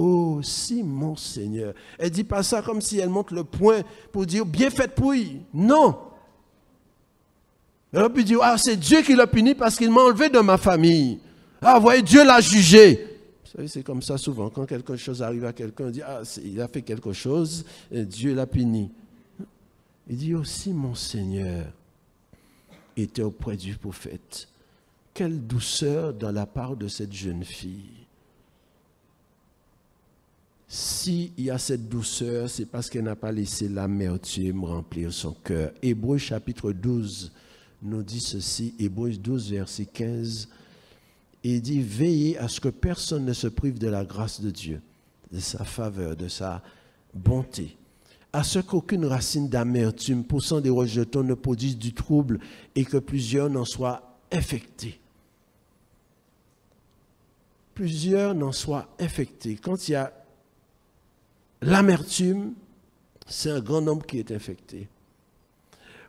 Oh, si mon Seigneur. Elle ne dit pas ça comme si elle montre le poing pour dire bien fait pouille. Non. Elle aurait pu dire, ah, c'est Dieu qui l'a puni parce qu'il m'a enlevé de ma famille. Ah, vous voyez, Dieu l'a jugé. Vous savez, c'est comme ça souvent. Quand quelque chose arrive à quelqu'un, on dit, ah, il a fait quelque chose, et Dieu l'a puni. Il dit aussi, mon Seigneur était auprès du prophète. Quelle douceur dans la part de cette jeune fille. S'il y a cette douceur, c'est parce qu'elle n'a pas laissé l'amertume remplir son cœur. Hébreux chapitre 12 nous dit ceci, Hébreux 12 verset 15, il dit « Veillez à ce que personne ne se prive de la grâce de Dieu, de sa faveur, de sa bonté, à ce qu'aucune racine d'amertume poussant des rejetons ne produise du trouble et que plusieurs n'en soient infectés. » Plusieurs n'en soient infectés. Quand il y a l'amertume, c'est un grand nombre qui est infecté.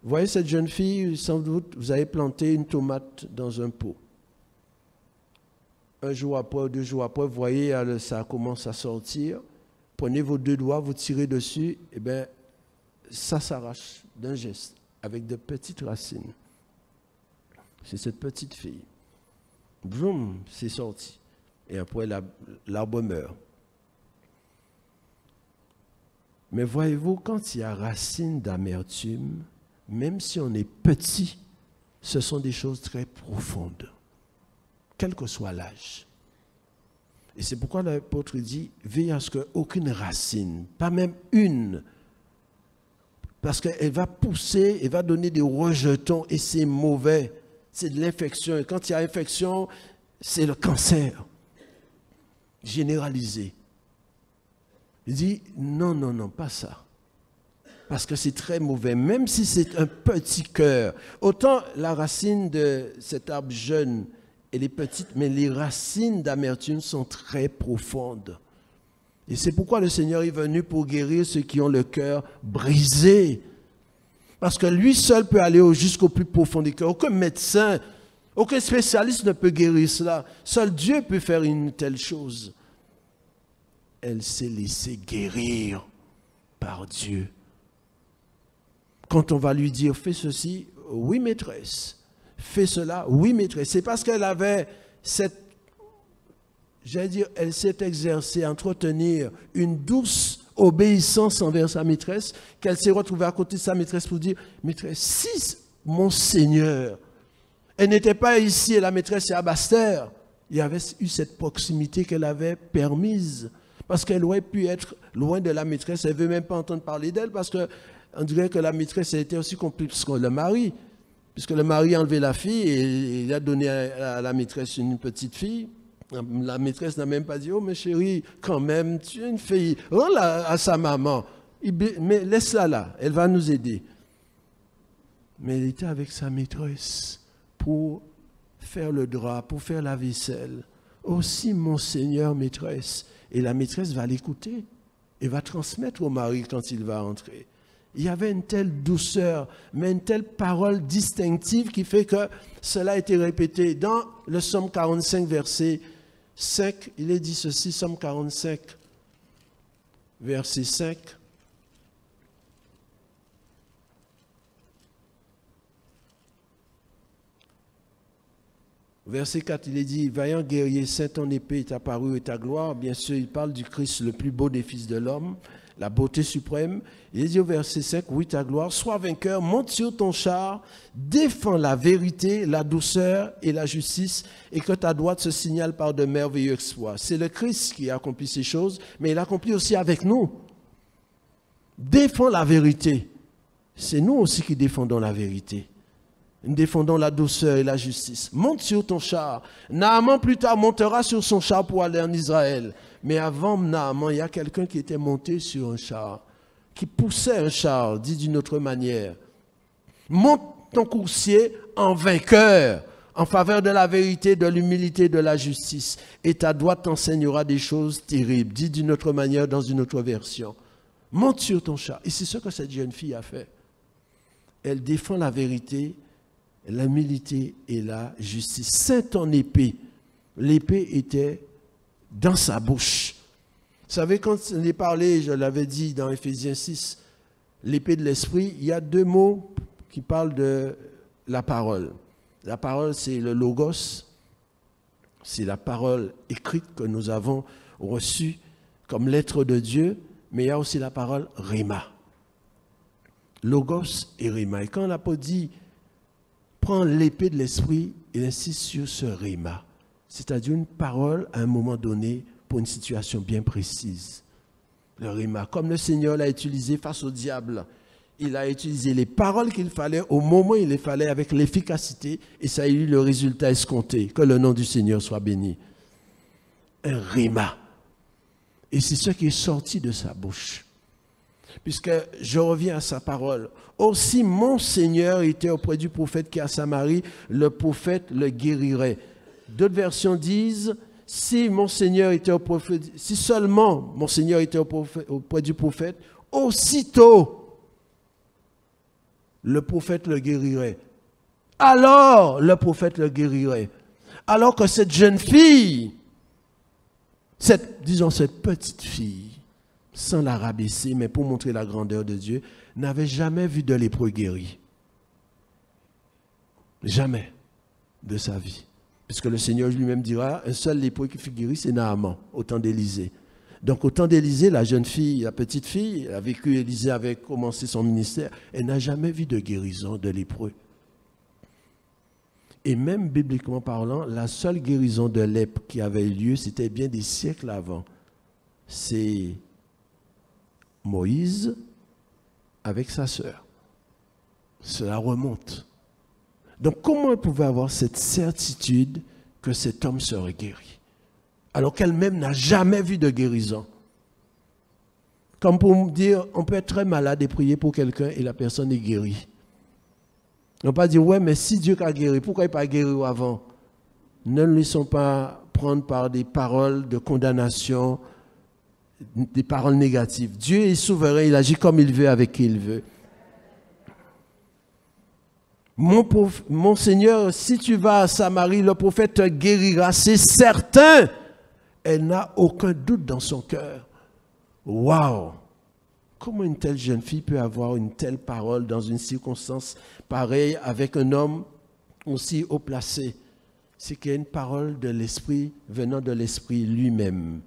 Vous voyez cette jeune fille, sans doute, vous avez planté une tomate dans un pot. Un jour après, 2 jours après, vous voyez, ça commence à sortir. Prenez vos 2 doigts, vous tirez dessus, et bien, ça s'arrache d'un geste, avec de petites racines. C'est cette petite fille. Boum, c'est sorti. Et après, l'arbre meurt. Mais voyez-vous, quand il y a racine d'amertume, même si on est petit, ce sont des choses très profondes, quel que soit l'âge. Et c'est pourquoi l'apôtre dit, veillez à ce qu'aucune racine, pas même une, parce qu'elle va pousser, elle va donner des rejetons, et c'est mauvais, c'est de l'infection. Et quand il y a infection, c'est le cancer généralisé. Il dit, non, non, non, pas ça. Parce que c'est très mauvais, même si c'est un petit cœur. Autant la racine de cet arbre jeune, elle est petite, mais les racines d'amertume sont très profondes. Et c'est pourquoi le Seigneur est venu pour guérir ceux qui ont le cœur brisé. Parce que lui seul peut aller jusqu'au plus profond du cœur. Aucun médecin, aucun spécialiste ne peut guérir cela. Seul Dieu peut faire une telle chose. Elle s'est laissée guérir par Dieu. Quand on va lui dire, fais ceci, oui maîtresse. Fais cela, oui maîtresse. C'est parce qu'elle avait elle s'est exercée à entretenir une douce obéissance envers sa maîtresse, qu'elle s'est retrouvée à côté de sa maîtresse pour dire, maîtresse, si mon Seigneur, elle n'était pas ici et la maîtresse est à Basse-Terre, il y avait eu cette proximité qu'elle avait permise. Parce qu'elle aurait pu être loin de la maîtresse, elle ne veut même pas entendre parler d'elle, parce qu'on dirait que la maîtresse a été aussi complice que le mari. Puisque le mari a enlevé la fille et il a donné à la maîtresse une petite fille. La maîtresse n'a même pas dit, oh, mais chérie, quand même, tu es une fille. Rends-la à sa maman. Mais laisse-la là, elle va nous aider. Mais elle était avec sa maîtresse pour faire le drap, pour faire la vaisselle. Aussi, mon Seigneur, maîtresse. Et la maîtresse va l'écouter et va transmettre au mari quand il va entrer. Il y avait une telle douceur, mais une telle parole distinctive qui fait que cela a été répété. Dans le Psaume 45, verset 5, il est dit ceci, Psaume 45, verset 5. Verset 4, il est dit, « Vaillant guerrier, saint ton épée est apparue et ta gloire. » Bien sûr, il parle du Christ, le plus beau des fils de l'homme, la beauté suprême. Il est dit au verset 5, « Oui, ta gloire, sois vainqueur, monte sur ton char, défends la vérité, la douceur et la justice, et que ta droite se signale par de merveilleux exploits. » C'est le Christ qui a accompli ces choses, mais il accomplit aussi avec nous. Défends la vérité. C'est nous aussi qui défendons la vérité. Nous défendons la douceur et la justice. Monte sur ton char. Naaman plus tard montera sur son char pour aller en Israël. Mais avant Naaman, il y a quelqu'un qui était monté sur un char, qui poussait un char, dit d'une autre manière. Monte ton coursier en vainqueur, en faveur de la vérité, de l'humilité, de la justice. Et ta droite t'enseignera des choses terribles, dit d'une autre manière dans une autre version. Monte sur ton char. Et c'est ce que cette jeune fille a fait. Elle défend la vérité, l'humilité et la justice. Saint en épée. L'épée était dans sa bouche. Vous savez, quand on est parlé, je l'avais dit dans Éphésiens 6, l'épée de l'esprit, il y a deux mots qui parlent de la parole. La parole, c'est le logos. C'est la parole écrite que nous avons reçue comme lettre de Dieu, mais il y a aussi la parole rhéma. Logos et rhéma. Et quand l'apôtre dit prends l'épée de l'esprit, il insiste sur ce rhéma, c'est-à-dire une parole à un moment donné pour une situation bien précise. Le rhéma, comme le Seigneur l'a utilisé face au diable, il a utilisé les paroles qu'il fallait au moment où il les fallait avec l'efficacité et ça a eu le résultat escompté. Que le nom du Seigneur soit béni. Un rhéma. Et c'est ce qui est sorti de sa bouche. Puisque je reviens à sa parole. Aussi mon Seigneur était auprès du prophète qui est à Samarie, le prophète le guérirait. D'autres versions disent, si seulement mon Seigneur était auprès du prophète, aussitôt le prophète le guérirait. Alors le prophète le guérirait. Alors que cette jeune fille, cette petite fille, sans la rabaisser, mais pour montrer la grandeur de Dieu, n'avait jamais vu de lépreux guéri. Jamais de sa vie. Puisque le Seigneur lui-même dira, un seul lépreux qui fut guéri, c'est Naaman, au temps d'Élisée. Donc au temps d'Élisée, la jeune fille, la petite fille, a vécu, Élisée avait commencé son ministère, elle n'a jamais vu de guérison de lépreux. Et même bibliquement parlant, la seule guérison de lèpre qui avait eu lieu, c'était bien des siècles avant. C'est Moïse avec sa sœur. Cela remonte. Donc comment elle pouvait avoir cette certitude que cet homme serait guéri, alors qu'elle-même n'a jamais vu de guérison? Comme pour me dire, on peut être très malade et prier pour quelqu'un et la personne est guérie. On ne va pas dire, ouais, mais si Dieu a guéri, pourquoi il n'a pas guéri avant? Ne le laissons pas prendre par des paroles de condamnation, des paroles négatives. Dieu est souverain, il agit comme il veut, avec qui il veut. Mon Seigneur, si tu vas à Samarie, le prophète te guérira, c'est certain. Elle n'a aucun doute dans son cœur. Waouh! Comment une telle jeune fille peut avoir une telle parole dans une circonstance pareille avec un homme aussi haut placé? C'est qu'il y a une parole de l'Esprit venant de l'Esprit lui-même.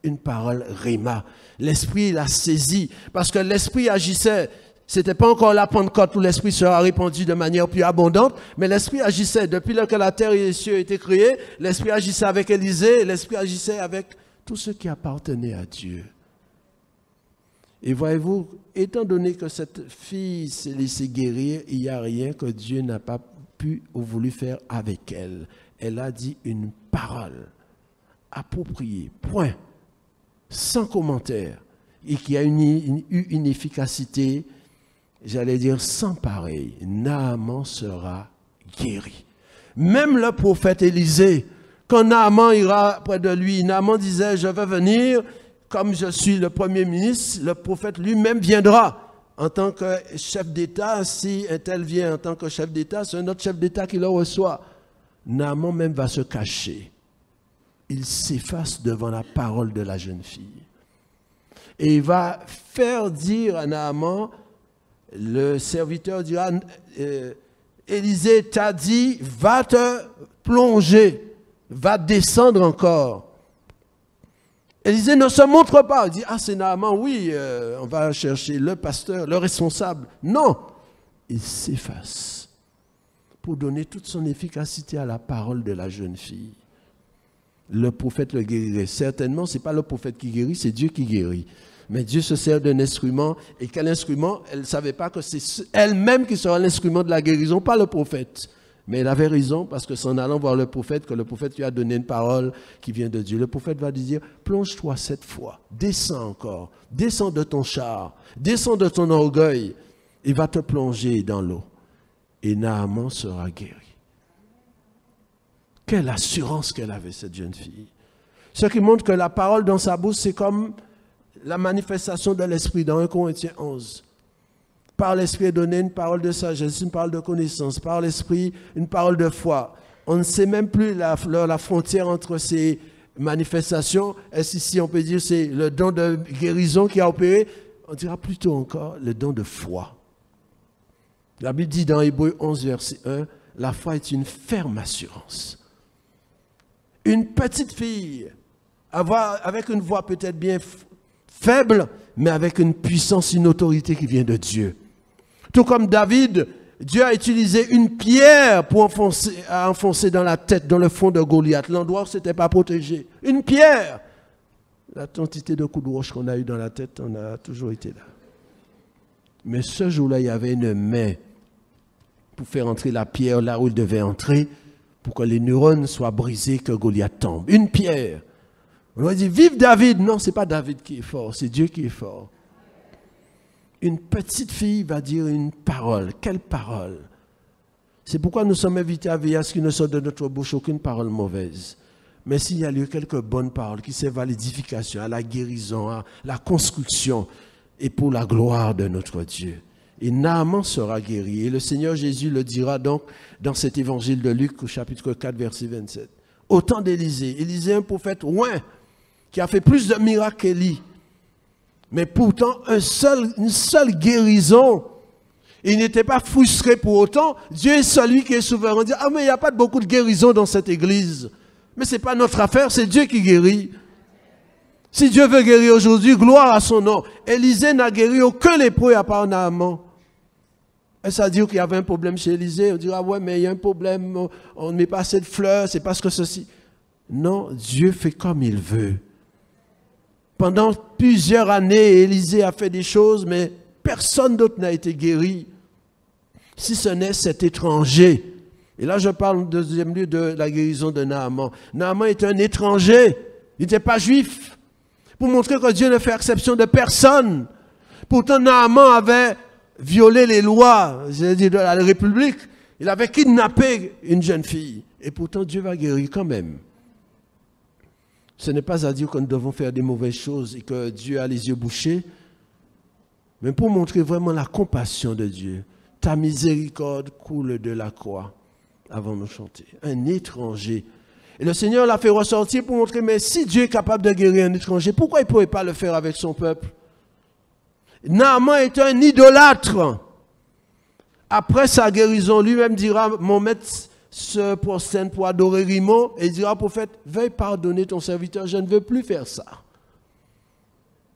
Une parole rhéma. L'Esprit l'a saisi parce que l'Esprit agissait. Ce n'était pas encore la Pentecôte où l'Esprit sera répandu de manière plus abondante, mais l'Esprit agissait. Depuis que la terre et les cieux ont été créés, l'Esprit agissait avec Élisée, l'Esprit agissait avec tous ceux qui appartenaient à Dieu. Et voyez-vous, étant donné que cette fille s'est laissée guérir, il n'y a rien que Dieu n'a pas pu ou voulu faire avec elle. Elle a dit une parole. approprié, point, sans commentaire, et qui a eu une efficacité, j'allais dire, sans pareil. Naaman sera guéri. Même le prophète Élisée, quand Naaman ira près de lui, Naaman disait, je vais venir, comme je suis le premier ministre, le prophète lui-même viendra en tant que chef d'État. Si un tel vient en tant que chef d'État, c'est un autre chef d'État qui le reçoit. Naaman même va se cacher. Il s'efface devant la parole de la jeune fille. Et il va faire dire à Naaman, le serviteur dira, Élisée t'a dit, va te plonger, va descendre encore. Élisée ne se montre pas. Il dit, ah c'est Naaman, oui, on va chercher le pasteur, le responsable. Non, il s'efface pour donner toute son efficacité à la parole de la jeune fille. Le prophète le guérirait. Certainement, ce n'est pas le prophète qui guérit, c'est Dieu qui guérit. Mais Dieu se sert d'un instrument. Et quel instrument? Elle ne savait pas que c'est elle-même qui sera l'instrument de la guérison, pas le prophète. Mais elle avait raison parce que c'est en allant voir le prophète que le prophète lui a donné une parole qui vient de Dieu. Le prophète va lui dire, plonge-toi 7 fois, descends encore, descends de ton char, descends de ton orgueil. Il va te plonger dans l'eau. Et Naaman sera guéri. Quelle assurance qu'elle avait, cette jeune fille. Ce qui montre que la parole dans sa bouche, c'est comme la manifestation de l'esprit dans 1 Corinthiens 11. Par l'esprit est donnée une parole de sagesse, une parole de connaissance. Par l'esprit, une parole de foi. On ne sait même plus la frontière entre ces manifestations. Est-ce ici, on peut dire, c'est le don de guérison qui a opéré? On dira plutôt encore le don de foi. La Bible dit dans Hébreux 11, verset 1, la foi est une ferme assurance. Une petite fille, avec une voix peut-être bien faible, mais avec une puissance, une autorité qui vient de Dieu. Tout comme David, Dieu a utilisé une pierre pour enfoncer dans la tête, dans le front de Goliath, l'endroit où ce n'était pas protégé. Une pierre. La quantité de coups de roche qu'on a eu dans la tête, on a toujours été là. Mais ce jour-là, il y avait une main pour faire entrer la pierre là où il devait entrer, pour que les neurones soient brisés, que Goliath tombe. Une pierre. On va dire, vive David. Non, ce n'est pas David qui est fort, c'est Dieu qui est fort. Une petite fille va dire une parole. Quelle parole? C'est pourquoi nous sommes invités à veiller à ce qu'il ne sorte de notre bouche aucune parole mauvaise. Mais s'il y a lieu quelques bonnes paroles qui servent à l'édification, à la guérison, à la construction, et pour la gloire de notre Dieu. Et Naaman sera guéri. Et le Seigneur Jésus le dira donc dans cet évangile de Luc, au chapitre 4, verset 27. Au temps d'Élisée, Élisée, un prophète loin, qui a fait plus de miracles qu'Élie. Mais pourtant, une seule guérison. Il n'était pas frustré pour autant. Dieu est celui qui est souverain. On dit, ah mais il n'y a pas beaucoup de guérison dans cette église. Mais ce n'est pas notre affaire, c'est Dieu qui guérit. Si Dieu veut guérir aujourd'hui, gloire à son nom. Élisée n'a guéri aucun lépreux à part Naaman. Est-ce à dire qu'il y avait un problème chez Élisée? On dira, ouais, mais il y a un problème, on ne met pas assez de fleurs, c'est parce que ceci. Non, Dieu fait comme il veut. Pendant plusieurs années, Élisée a fait des choses, mais personne d'autre n'a été guéri, si ce n'est cet étranger. Et là, je parle en deuxième lieu de la guérison de Naaman. Naaman est un étranger, il n'était pas juif. Pour montrer que Dieu ne fait exception de personne. Pourtant, Naaman avait violé les lois, de la République. Il avait kidnappé une jeune fille. Et pourtant, Dieu va guérir quand même. Ce n'est pas à dire que nous devons faire des mauvaises choses et que Dieu a les yeux bouchés, mais pour montrer vraiment la compassion de Dieu. Ta miséricorde coule de la croix, avant de chanter. Un étranger. Et le Seigneur l'a fait ressortir pour montrer, mais si Dieu est capable de guérir un étranger, pourquoi il ne pourrait pas le faire avec son peuple? Naaman est un idolâtre. Après sa guérison, lui-même dira, mon maître se prosterne pour adorer Rimon, et il dira au prophète, veuille pardonner ton serviteur, je ne veux plus faire ça.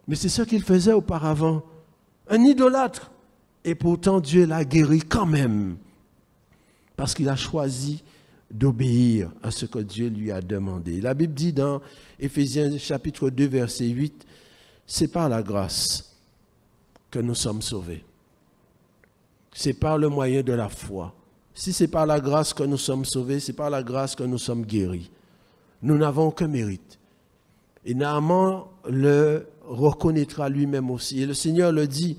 Mais c'est ce qu'il faisait auparavant. Un idolâtre. Et pourtant, Dieu l'a guéri quand même. Parce qu'il a choisi d'obéir à ce que Dieu lui a demandé. La Bible dit dans Éphésiens chapitre 2, verset 8, c'est par la grâce que nous sommes sauvés. C'est par le moyen de la foi. Si c'est par la grâce que nous sommes sauvés, c'est par la grâce que nous sommes guéris. Nous n'avons aucun mérite. Et Naaman le reconnaîtra lui-même aussi. Et le Seigneur le dit.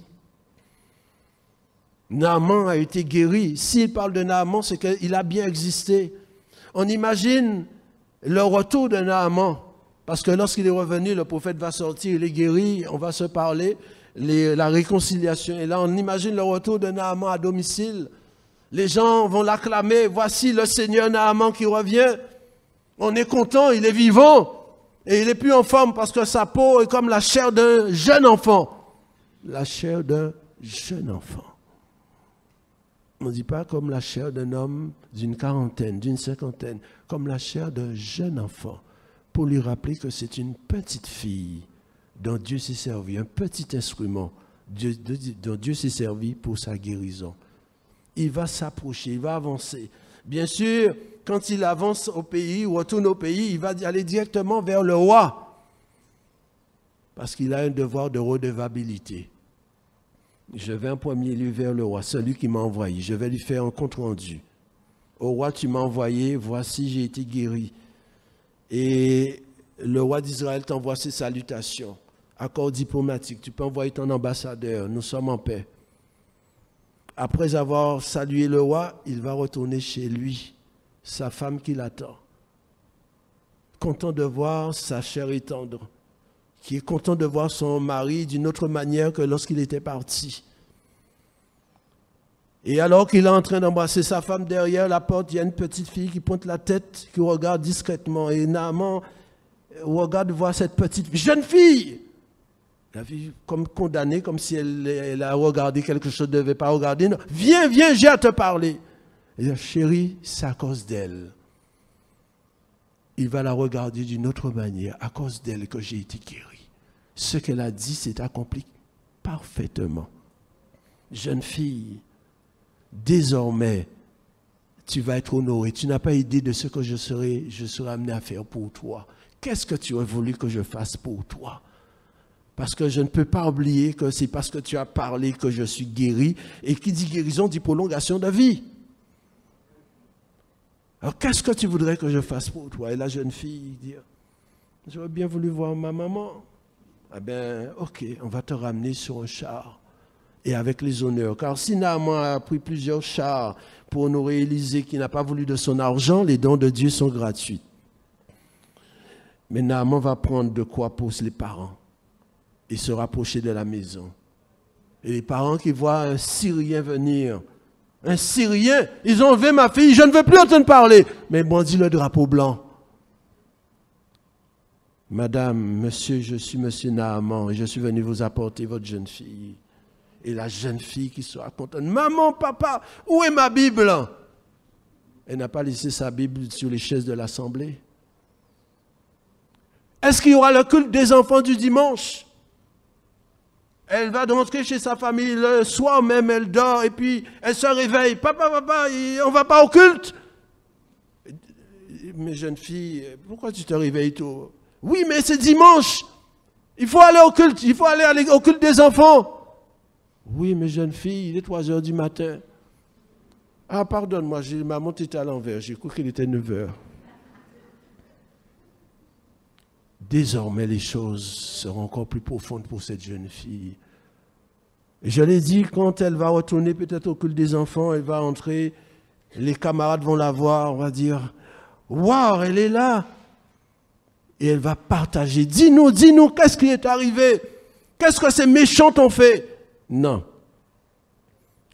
Naaman a été guéri. S'il parle de Naaman, c'est qu'il a bien existé. On imagine le retour de Naaman. Parce que lorsqu'il est revenu, le prophète va sortir, il est guéri, on va se parler, la réconciliation. Et là, on imagine le retour de Naaman à domicile. Les gens vont l'acclamer. Voici le Seigneur Naaman qui revient. On est content, il est vivant. Et il n'est plus en forme parce que sa peau est comme la chair d'un jeune enfant. La chair d'un jeune enfant. On ne dit pas comme la chair d'un homme d'une quarantaine, d'une cinquantaine, comme la chair d'un jeune enfant, pour lui rappeler que c'est une petite fille dont Dieu s'est servi, un petit instrument dont Dieu s'est servi pour sa guérison. Il va s'approcher, il va avancer. Bien sûr, quand il avance au pays ou retourne au pays, il va aller directement vers le roi, parce qu'il a un devoir de redevabilité. Je vais en premier lieu vers le roi, celui qui m'a envoyé. Je vais lui faire un compte rendu. Au roi, tu m'as envoyé, voici, j'ai été guéri. Et le roi d'Israël t'envoie ses salutations. Accord diplomatique, tu peux envoyer ton ambassadeur, nous sommes en paix. Après avoir salué le roi, il va retourner chez lui, sa femme qui l'attend. Content de voir sa chair et tendre, qui est content de voir son mari d'une autre manière que lorsqu'il était parti. Et alors qu'il est en train d'embrasser sa femme derrière la porte, il y a une petite fille qui pointe la tête, qui regarde discrètement. Et Naaman regarde voir cette petite fille, jeune fille. La fille comme condamnée, comme si elle a regardé quelque chose qu'elle ne devait pas regarder. Non. Viens, j'ai à te parler. Et dit, chérie, c'est à cause d'elle. Il va la regarder d'une autre manière, à cause d'elle que j'ai été guéri. Ce qu'elle a dit s'est accompli parfaitement. Jeune fille, désormais, tu vas être honorée. Tu n'as pas idée de ce que je serai amené à faire pour toi. Qu'est-ce que tu aurais voulu que je fasse pour toi? Parce que je ne peux pas oublier que c'est parce que tu as parlé que je suis guéri. Et qui dit guérison dit prolongation de vie. Alors, qu'est-ce que tu voudrais que je fasse pour toi? Et la jeune fille dit, j'aurais bien voulu voir ma maman. Eh bien, ok, on va te ramener sur un char. Et avec les honneurs. Car si Naaman a pris plusieurs chars pour honorer Élisée qui n'a pas voulu de son argent, les dons de Dieu sont gratuits. Mais Naaman va prendre de quoi pour les parents et se rapprocher de la maison. Et les parents qui voient un Syrien venir, un Syrien, ils ont enlevé ma fille, je ne veux plus entendre parler. Mais bon, dit le drapeau blanc. Madame, monsieur, je suis monsieur Naaman et je suis venu vous apporter votre jeune fille. Et la jeune fille qui sera contente. Maman, papa, où est ma Bible? Elle n'a pas laissé sa Bible sur les chaises de l'assemblée. Est-ce qu'il y aura le culte des enfants du dimanche? Elle va rentrer chez sa famille le soir même, elle dort et puis elle se réveille. Papa, on ne va pas au culte? Mais jeune fille, pourquoi tu te réveilles tôt? Oui, mais c'est dimanche. Il faut aller au culte. Il faut aller au culte des enfants. Oui, mais jeune fille, il est 3 heures du matin. Ah, pardonne-moi, ma montre était à l'envers. J'ai cru qu'il était 9 heures. Désormais, les choses seront encore plus profondes pour cette jeune fille. Et je l'ai dit, quand elle va retourner peut-être au culte des enfants, elle va entrer, les camarades vont la voir, on va dire, « Waouh, elle est là !» Et elle va partager. Dis-nous, qu'est-ce qui est arrivé? Qu'est-ce que ces méchants t'ont fait? Non.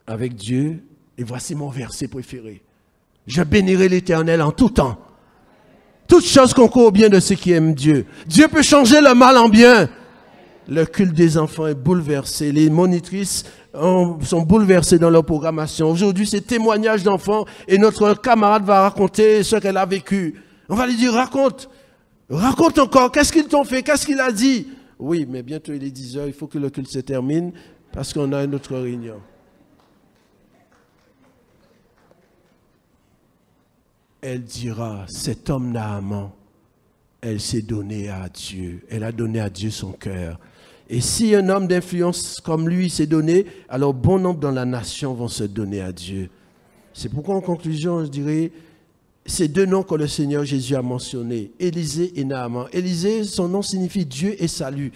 Avec Dieu, et voici mon verset préféré. Je bénirai l'Éternel en tout temps. Toute chose concourt au bien de ceux qui aiment Dieu. Dieu peut changer le mal en bien. Le culte des enfants est bouleversé. Les monitrices sont bouleversées dans leur programmation. Aujourd'hui, c'est témoignage d'enfants et notre camarade va raconter ce qu'elle a vécu. On va lui dire, raconte encore, qu'est-ce qu'ils t'ont fait, qu'est-ce qu'il a dit? Oui, mais bientôt il est 10 heures, il faut que le culte se termine parce qu'on a une autre réunion. Elle dira, cet homme Naaman, elle s'est donnée à Dieu. Elle a donné à Dieu son cœur. Et si un homme d'influence comme lui s'est donné, alors bon nombre dans la nation vont se donner à Dieu. C'est pourquoi en conclusion, je dirais, ces deux noms que le Seigneur Jésus a mentionnés, Élisée et Naaman. Élisée, son nom signifie Dieu est salut.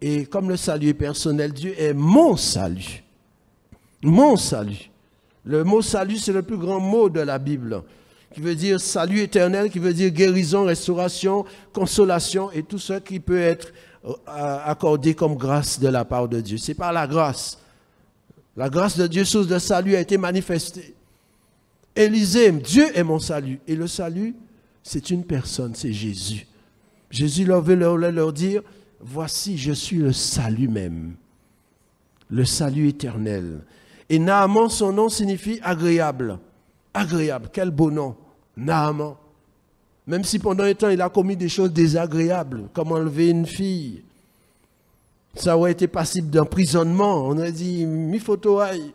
Et comme le salut est personnel, Dieu est mon salut. Mon salut. Le mot salut, c'est le plus grand mot de la Bible, qui veut dire salut éternel, qui veut dire guérison, restauration, consolation et tout ce qui peut être accordé comme grâce de la part de Dieu. C'est par la grâce. La grâce de Dieu, source de salut, a été manifestée. Élisée, Dieu est mon salut. Et le salut, c'est une personne, c'est Jésus. Jésus veut leur dire, voici, je suis le salut même. Le salut éternel. Et Naaman, son nom signifie agréable. Agréable, quel beau nom. Naaman. Même si pendant un temps, il a commis des choses désagréables, comme enlever une fille. Ça aurait été passible d'emprisonnement. On aurait dit, mi photo aïe.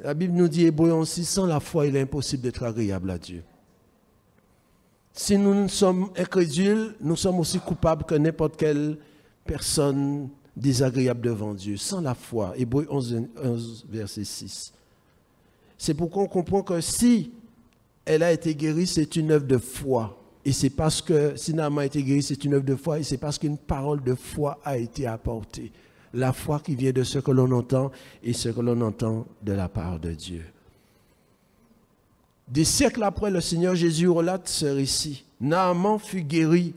La Bible nous dit, Hébreux 11, sans la foi, il est impossible d'être agréable à Dieu. Si nous sommes incrédules, nous sommes aussi coupables que n'importe quelle personne désagréable devant Dieu. Sans la foi, Hébreux 11, verset 6. C'est pourquoi on comprend que si elle a été guérie, c'est une œuvre de foi. Et c'est parce que, si Naaman a été guéri, c'est une œuvre de foi, et c'est parce qu'une parole de foi a été apportée. La foi qui vient de ce que l'on entend et ce que l'on entend de la part de Dieu. Des siècles après, le Seigneur Jésus relate ce récit. Naaman fut guéri,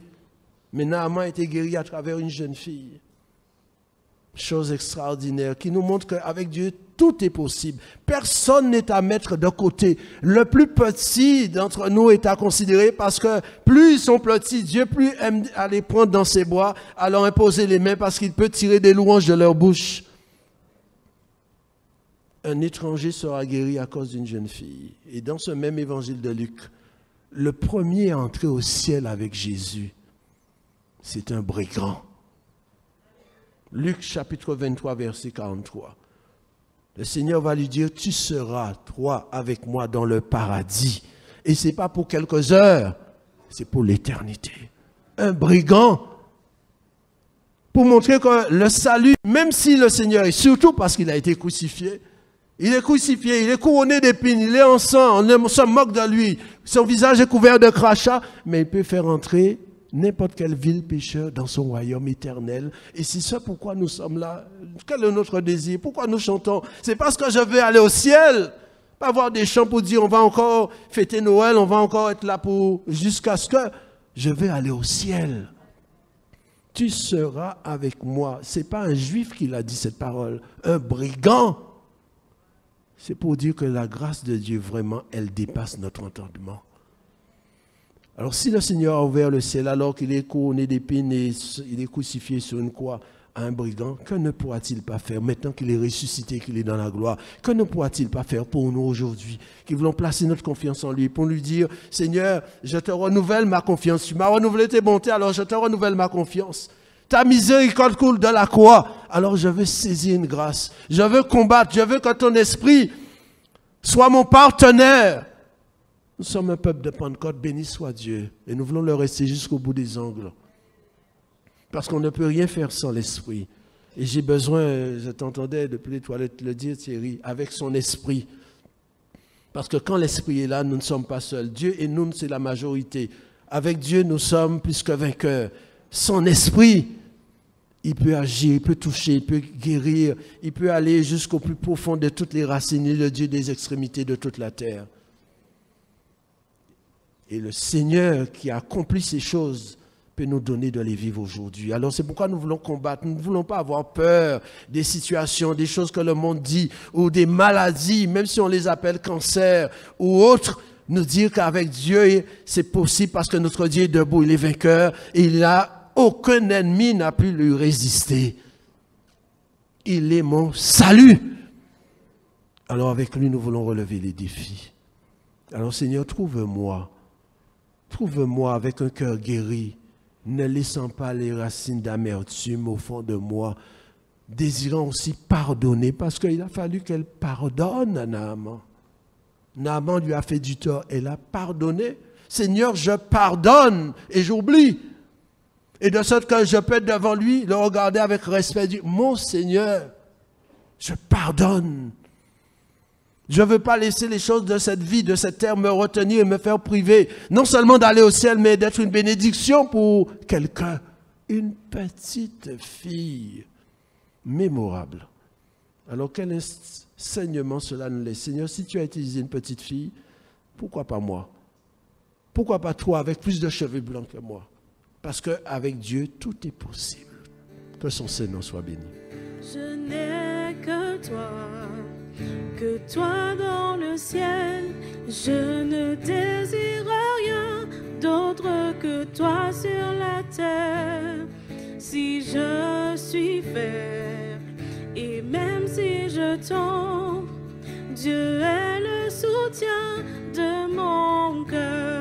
mais Naaman a été guéri à travers une jeune fille. Chose extraordinaire qui nous montre qu'avec Dieu, tout est possible. Personne n'est à mettre de côté. Le plus petit d'entre nous est à considérer parce que plus ils sont petits, Dieu plus aime à les prendre dans ses bras, à leur imposer les mains parce qu'il peut tirer des louanges de leur bouche. Un étranger sera guéri à cause d'une jeune fille. Et dans ce même évangile de Luc, le premier à entrer au ciel avec Jésus, c'est un brigand. Luc chapitre 23, verset 43. Le Seigneur va lui dire, tu seras, toi, avec moi dans le paradis. Et ce n'est pas pour quelques heures, c'est pour l'éternité. Un brigand. Pour montrer que le salut, même si le Seigneur, et surtout parce qu'il a été crucifié, il est couronné d'épines, il est en sang, on se moque de lui. Son visage est couvert de crachats, mais il peut faire entrer n'importe quel vil pécheur dans son royaume éternel. Et c'est ça pourquoi nous sommes là. Quel est notre désir? Pourquoi nous chantons? C'est parce que je veux aller au ciel. Pas avoir des chants pour dire on va encore fêter Noël, on va encore être là pour jusqu'à ce que je vais aller au ciel. Tu seras avec moi. Ce n'est pas un juif qui l'a dit cette parole. Un brigand. C'est pour dire que la grâce de Dieu, vraiment, elle dépasse notre entendement. Alors, si le Seigneur a ouvert le ciel alors qu'il est couronné d'épines et il est crucifié sur une croix à un brigand, que ne pourra-t-il pas faire maintenant qu'il est ressuscité, qu'il est dans la gloire? Que ne pourra-t-il pas faire pour nous aujourd'hui, qui voulons placer notre confiance en lui, pour lui dire, Seigneur, je te renouvelle ma confiance. Tu m'as renouvelé tes bontés, alors je te renouvelle ma confiance. Ta miséricorde coule de la croix, alors je veux saisir une grâce. Je veux combattre, je veux que ton esprit soit mon partenaire. Nous sommes un peuple de Pentecôte, béni soit Dieu. Et nous voulons le rester jusqu'au bout des ongles. Parce qu'on ne peut rien faire sans l'esprit. Et j'ai besoin, je t'entendais depuis les toilettes le dire Thierry, avec son esprit. Parce que quand l'esprit est là, nous ne sommes pas seuls. Dieu et nous, c'est la majorité. Avec Dieu, nous sommes plus que vainqueurs. Son esprit, il peut agir, il peut toucher, il peut guérir, il peut aller jusqu'au plus profond de toutes les racines, le Dieu des extrémités de toute la terre. Et le Seigneur qui a accompli ces choses peut nous donner de les vivre aujourd'hui. Alors c'est pourquoi nous voulons combattre. Nous ne voulons pas avoir peur des situations, des choses que le monde dit, ou des maladies, même si on les appelle cancer ou autres. Nous dire qu'avec Dieu, c'est possible parce que notre Dieu est debout, il est vainqueur et aucun ennemi n'a pu lui résister. Il est mon salut. Alors avec lui, nous voulons relever les défis. Alors Seigneur, trouve-moi avec un cœur guéri, ne laissant pas les racines d'amertume au fond de moi, désirant aussi pardonner, parce qu'il a fallu qu'elle pardonne à Naaman. Naaman lui a fait du tort, elle a pardonné. Seigneur, je pardonne et j'oublie. Et de sorte que je peux être devant lui, le regarder avec respect, dire, mon Seigneur, je pardonne. Je ne veux pas laisser les choses de cette vie, de cette terre me retenir et me faire priver, non seulement d'aller au ciel, mais d'être une bénédiction pour quelqu'un. Une petite fille mémorable. Alors quel enseignement cela nous laisse? Seigneur, si tu as utilisé une petite fille, pourquoi pas moi? Pourquoi pas toi avec plus de cheveux blancs que moi? Parce qu'avec Dieu, tout est possible. Que son Seigneur soit béni. Je n'ai que toi dans le ciel. Je ne désire rien d'autre que toi sur la terre. Si je suis faible et même si je tombe, Dieu est le soutien de mon cœur.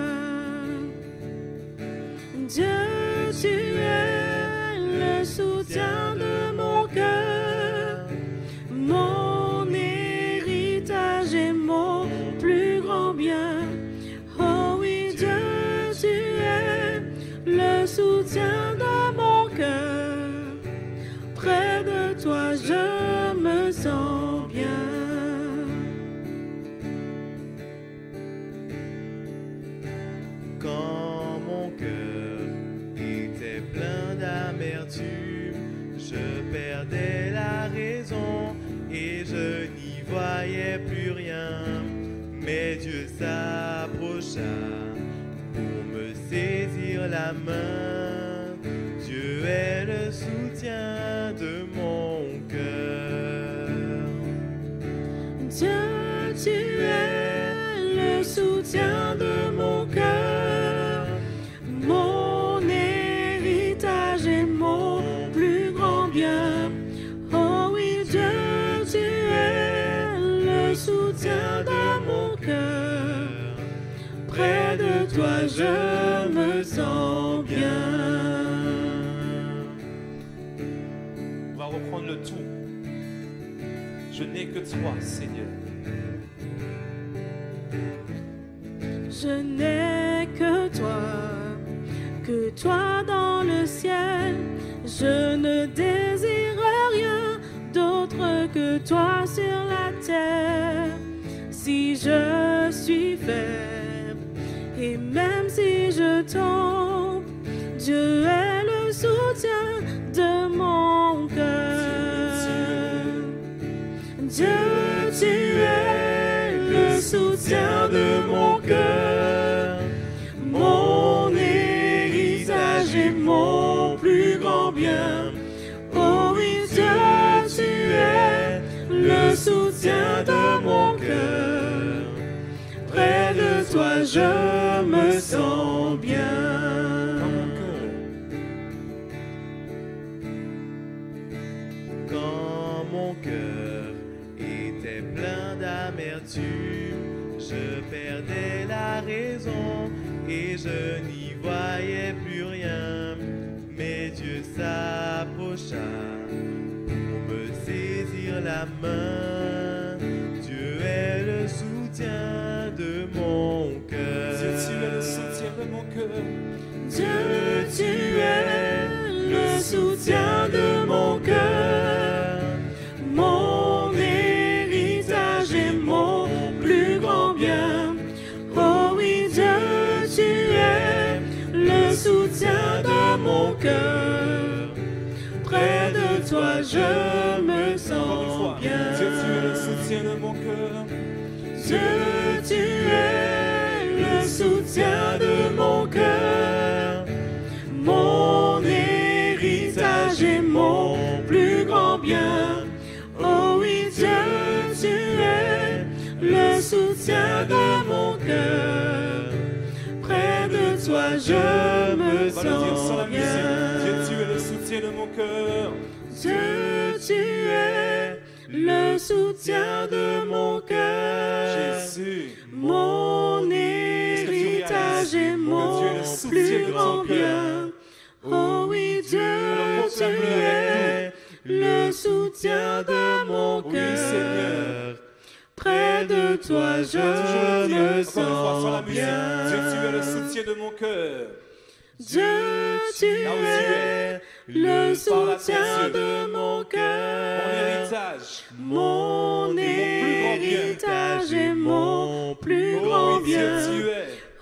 Dieu, tu es le soutien de mon cœur, mon héritage et mon plus grand bien. Oh oui, Dieu, tu es le soutien de mon cœur. Près de toi, je me sens bien. Quand mon cœur était plein d'amertume, je perdais la raison et je n'y voyais plus rien. Mais Dieu s'approcha pour me saisir la main. Dieu est le soutien de mon cœur. Dieu, tu es le soutien de mon cœur, mon héritage et mon plus grand bien. Oh oui, Dieu, tu es le soutien de mon cœur. Près de toi, je me sens bien. On va reprendre le tout. Je n'ai que toi, Seigneur. Je n'ai que toi dans le ciel. Je ne désire rien d'autre que toi sur la terre. Si je suis faible et même si je tombe, Dieu est le soutien de mon cœur. Dieu, tu es le soutien de mon cœur, mon héritage et mon plus grand bien. Oh oui, Dieu, tu es le soutien de mon cœur. Près de toi, je me sens bien. Quand mon cœur était plein d'amertume, je perdais la raison et je n'y voyais plus rien. Mais Dieu s'approcha pour me saisir la main. Dieu est le soutien de mon cœur. Dieu, tu es le soutien de mon cœur. Dieu, tu es le soutien de mon cœur, mon héritage et mon plus grand bien. Oh oui, Dieu, tu es le soutien de mon cœur. Près de toi, je me sens bien. Dieu, tu es le soutien de mon cœur. Dieu, tu es le soutien de mon cœur, mon héritage et mon plus grand bien. Oh oui, Dieu, tu es le soutien de mon cœur. Près de toi, je me sens bien. Dieu, tu es le soutien de mon cœur. Dieu, tu es le soutien de mon cœur. Jésus. Mon héritage et mon plus grand bien. Oh oui, Dieu, tu es le soutien de mon Oui, cœur. Seigneur. Près de toi, je me Encore une fois, sur la sens musique. Dieu, tu es le bien. soutien de mon cœur. Dieu, tu es le soutien de mon cœur, mon héritage et mon plus grand bien.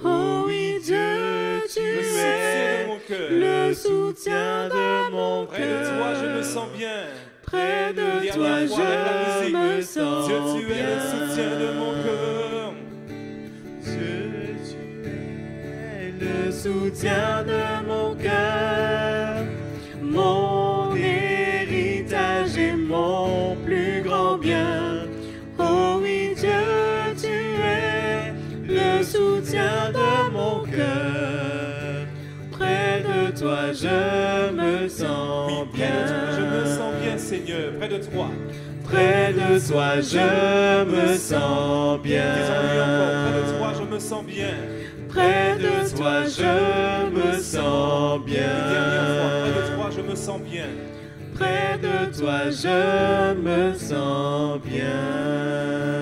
Oh oui, Dieu, tu es le soutien de mon cœur. Près de toi, je me sens bien. Près de toi, je me sens Dieu, tu es bien. le soutien de mon cœur. Dieu, tu es le soutien de mon cœur, mon héritage et mon plus grand bien. Oh oui, Dieu, tu es le soutien de mon cœur. Près de toi, je me sens Près de toi, je me bien. sens bien, Seigneur. Près de toi. Près de toi, je me sens bien. Disons-lui encore. Près de toi, je me sens bien. Près de toi, je me sens Une dernière fois. Près de bien. toi, je me sens bien. Près de toi, je me sens bien.